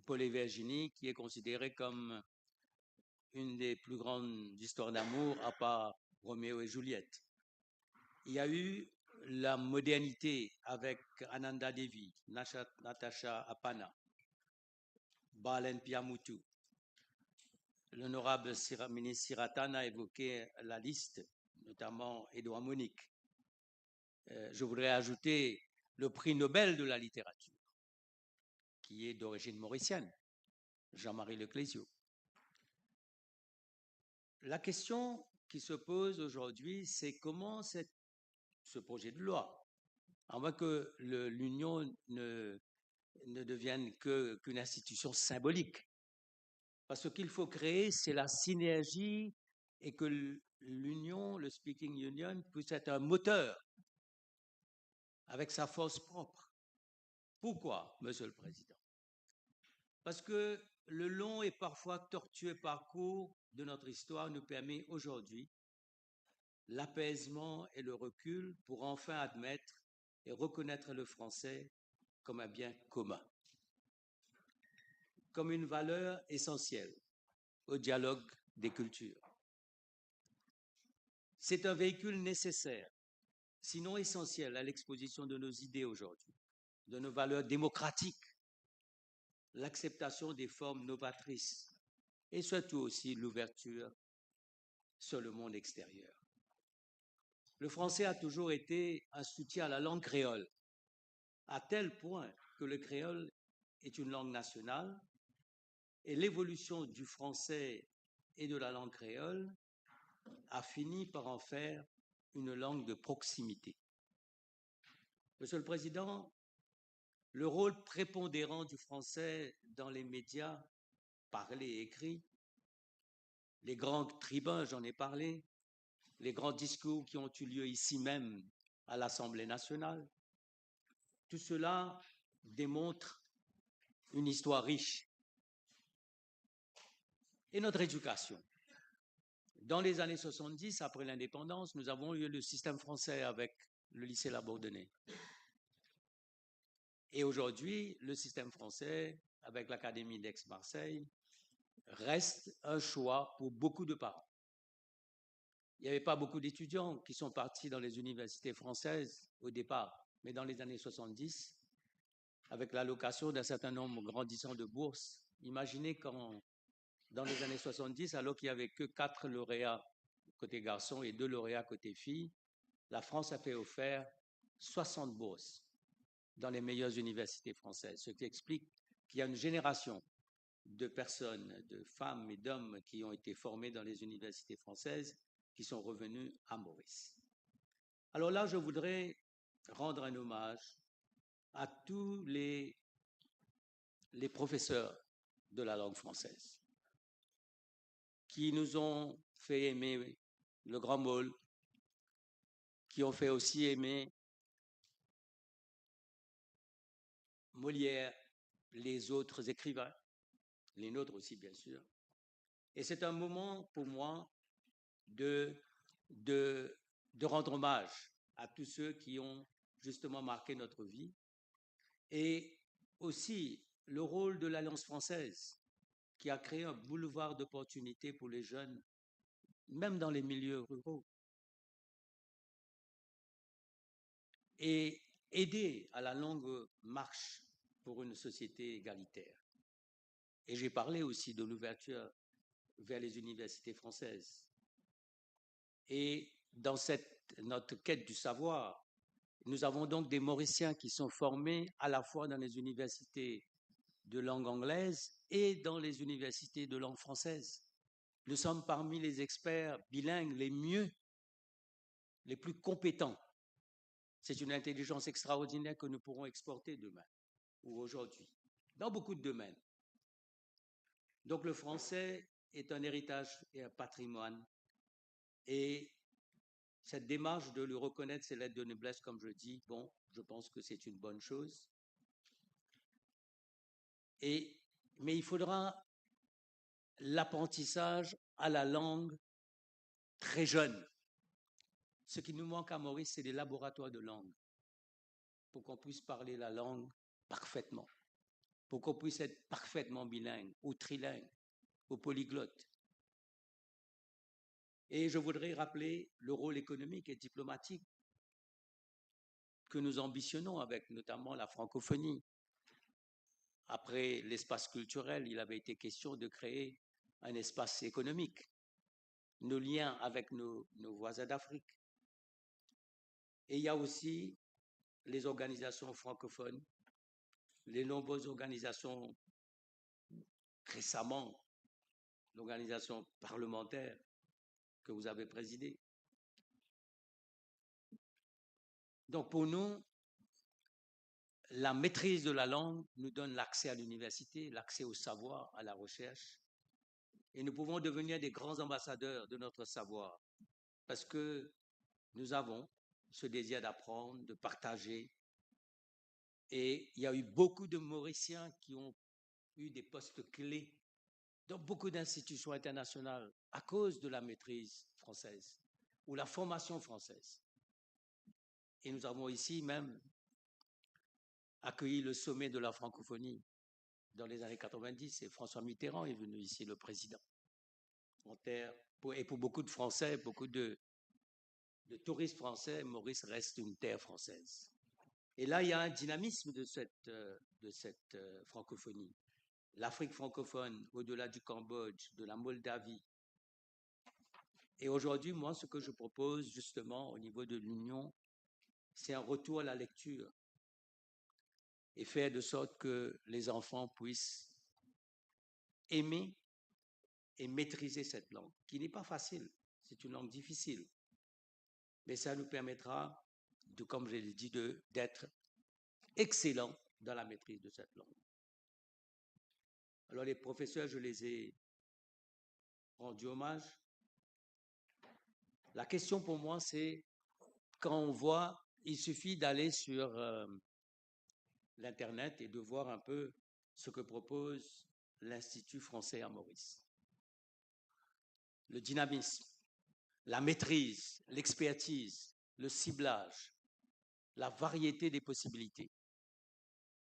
H: Paul et Virginie, qui est considéré comme une des plus grandes histoires d'amour à part Roméo et Juliette. Il y a eu la modernité avec Ananda Devi, Natasha Apana, Balen Piamutu. L'honorable ministre Siratan a évoqué la liste, notamment Édouard Monique. Je voudrais ajouter le prix Nobel de la littérature, qui est d'origine mauricienne, Jean-Marie Leclésio. La question qui se pose aujourd'hui, c'est comment ce projet de loi à moins que l'Union ne devienne qu'une institution symbolique. Parce que ce qu'il faut créer, c'est la synergie et que l'Union, le Speaking Union, puisse être un moteur avec sa force propre. Pourquoi, Monsieur le Président? Parce que le long et parfois tortueux parcours de notre histoire nous permet aujourd'hui l'apaisement et le recul pour enfin admettre et reconnaître le français comme un bien commun, comme une valeur essentielle au dialogue des cultures. C'est un véhicule nécessaire, sinon essentiel, à l'exposition de nos idées aujourd'hui, de nos valeurs démocratiques, l'acceptation des formes novatrices et surtout aussi l'ouverture sur le monde extérieur. Le français a toujours été un soutien à la langue créole, à tel point que le créole est une langue nationale et l'évolution du français et de la langue créole a fini par en faire une langue de proximité. Monsieur le Président, le rôle prépondérant du français dans les médias, parlés et écrits, les grands tribuns, j'en ai parlé, les grands discours qui ont eu lieu ici même à l'Assemblée nationale, tout cela démontre une histoire riche. Et notre éducation. Dans les années 70, après l'indépendance, nous avons eu le système français avec le lycée Labon. Et aujourd'hui, le système français, avec l'Académie d'Aix-Marseille, reste un choix pour beaucoup de parents. Il n'y avait pas beaucoup d'étudiants qui sont partis dans les universités françaises au départ, mais dans les années 70, avec l'allocation d'un certain nombre grandissant de bourses, imaginez quand, dans les années 70, alors qu'il n'y avait que 4 lauréats côté garçons et 2 lauréats côté filles, la France a fait offert 60 bourses dans les meilleures universités françaises, ce qui explique qu'il y a une génération de personnes, de femmes et d'hommes qui ont été formés dans les universités françaises qui sont revenus à Maurice. Alors là, je voudrais rendre un hommage à tous les professeurs de la langue française qui nous ont fait aimer le grand môle, qui ont fait aussi aimer Molière, les autres écrivains, les nôtres aussi bien sûr. Et c'est un moment pour moi de rendre hommage à tous ceux qui ont justement marqué notre vie et aussi le rôle de l'Alliance française qui a créé un boulevard d'opportunités pour les jeunes, même dans les milieux ruraux, et aider à la longue marche pour une société égalitaire. Et j'ai parlé aussi de l'ouverture vers les universités françaises. Et dans notre quête du savoir, nous avons donc des Mauriciens qui sont formés à la fois dans les universités de langue anglaise et dans les universités de langue française. Nous sommes parmi les experts bilingues les mieux, les plus compétents. C'est une intelligence extraordinaire que nous pourrons exporter demain ou aujourd'hui, dans beaucoup de domaines. Donc le français est un héritage et un patrimoine. Et cette démarche de lui reconnaître ses lettres de noblesse, comme je dis, bon, je pense que c'est une bonne chose. Mais il faudra l'apprentissage à la langue très jeune. Ce qui nous manque à Maurice, c'est des laboratoires de langue pour qu'on puisse parler la langue parfaitement, pour qu'on puisse être parfaitement bilingue ou trilingue ou polyglotte. Et je voudrais rappeler le rôle économique et diplomatique que nous ambitionnons avec notamment la francophonie. Après l'espace culturel, il avait été question de créer un espace économique, nos liens avec nos voisins d'Afrique. Et il y a aussi les organisations francophones, les nombreuses organisations récemment, l'organisation parlementaire que vous avez présidée. Donc pour nous, la maîtrise de la langue nous donne l'accès à l'université, l'accès au savoir, à la recherche. Et nous pouvons devenir des grands ambassadeurs de notre savoir parce que nous avons ce désir d'apprendre, de partager. Et il y a eu beaucoup de Mauriciens qui ont eu des postes clés dans beaucoup d'institutions internationales à cause de la maîtrise française ou la formation française. Et nous avons ici même accueilli le sommet de la francophonie dans les années 90 et François Mitterrand est venu ici, le président. Et pour beaucoup de Français, beaucoup de touristes français, Maurice reste une terre française. Et là, il y a un dynamisme de cette francophonie. L'Afrique francophone, au-delà du Cambodge, de la Moldavie. Et aujourd'hui, moi, ce que je propose justement au niveau de l'Union, c'est un retour à la lecture et faire de sorte que les enfants puissent aimer et maîtriser cette langue, qui n'est pas facile, c'est une langue difficile. Mais ça nous permettra, comme je l'ai dit, d'être excellents dans la maîtrise de cette langue. Alors les professeurs, je les ai rendus hommage. La question pour moi, c'est quand on voit, il suffit d'aller sur l'Internet et de voir un peu ce que propose l'Institut français à Maurice. Le dynamisme, la maîtrise, l'expertise, le ciblage, la variété des possibilités.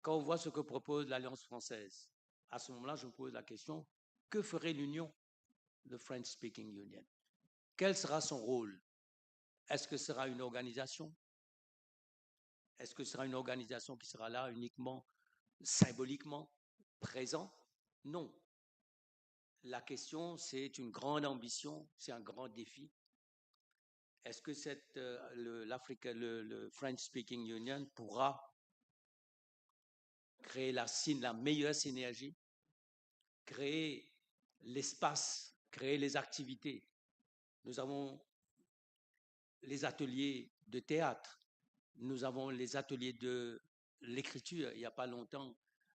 H: Quand on voit ce que propose l'Alliance française, à ce moment-là, je me pose la question, que ferait l'Union, le French Speaking Union? Quel sera son rôle? Est-ce que ce sera une organisation? Est-ce que ce sera une organisation qui sera là uniquement symboliquement présent? Non. La question, c'est une grande ambition, c'est un grand défi. Est-ce que le French Speaking Union pourra créer la meilleure synergie, créer l'espace, créer les activités? Nous avons les ateliers de théâtre, nous avons les ateliers de l'écriture. Il n'y a pas longtemps,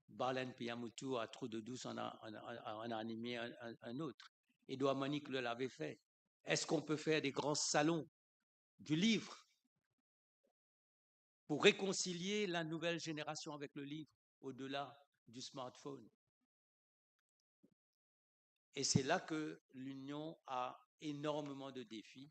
H: Barlen Piamutu à Trou de Douce en a animé un autre. Édouard Monique l'avait fait. Est-ce qu'on peut faire des grands salons du livre pour réconcilier la nouvelle génération avec le livre au-delà du smartphone? Et c'est là que l'Union a énormément de défis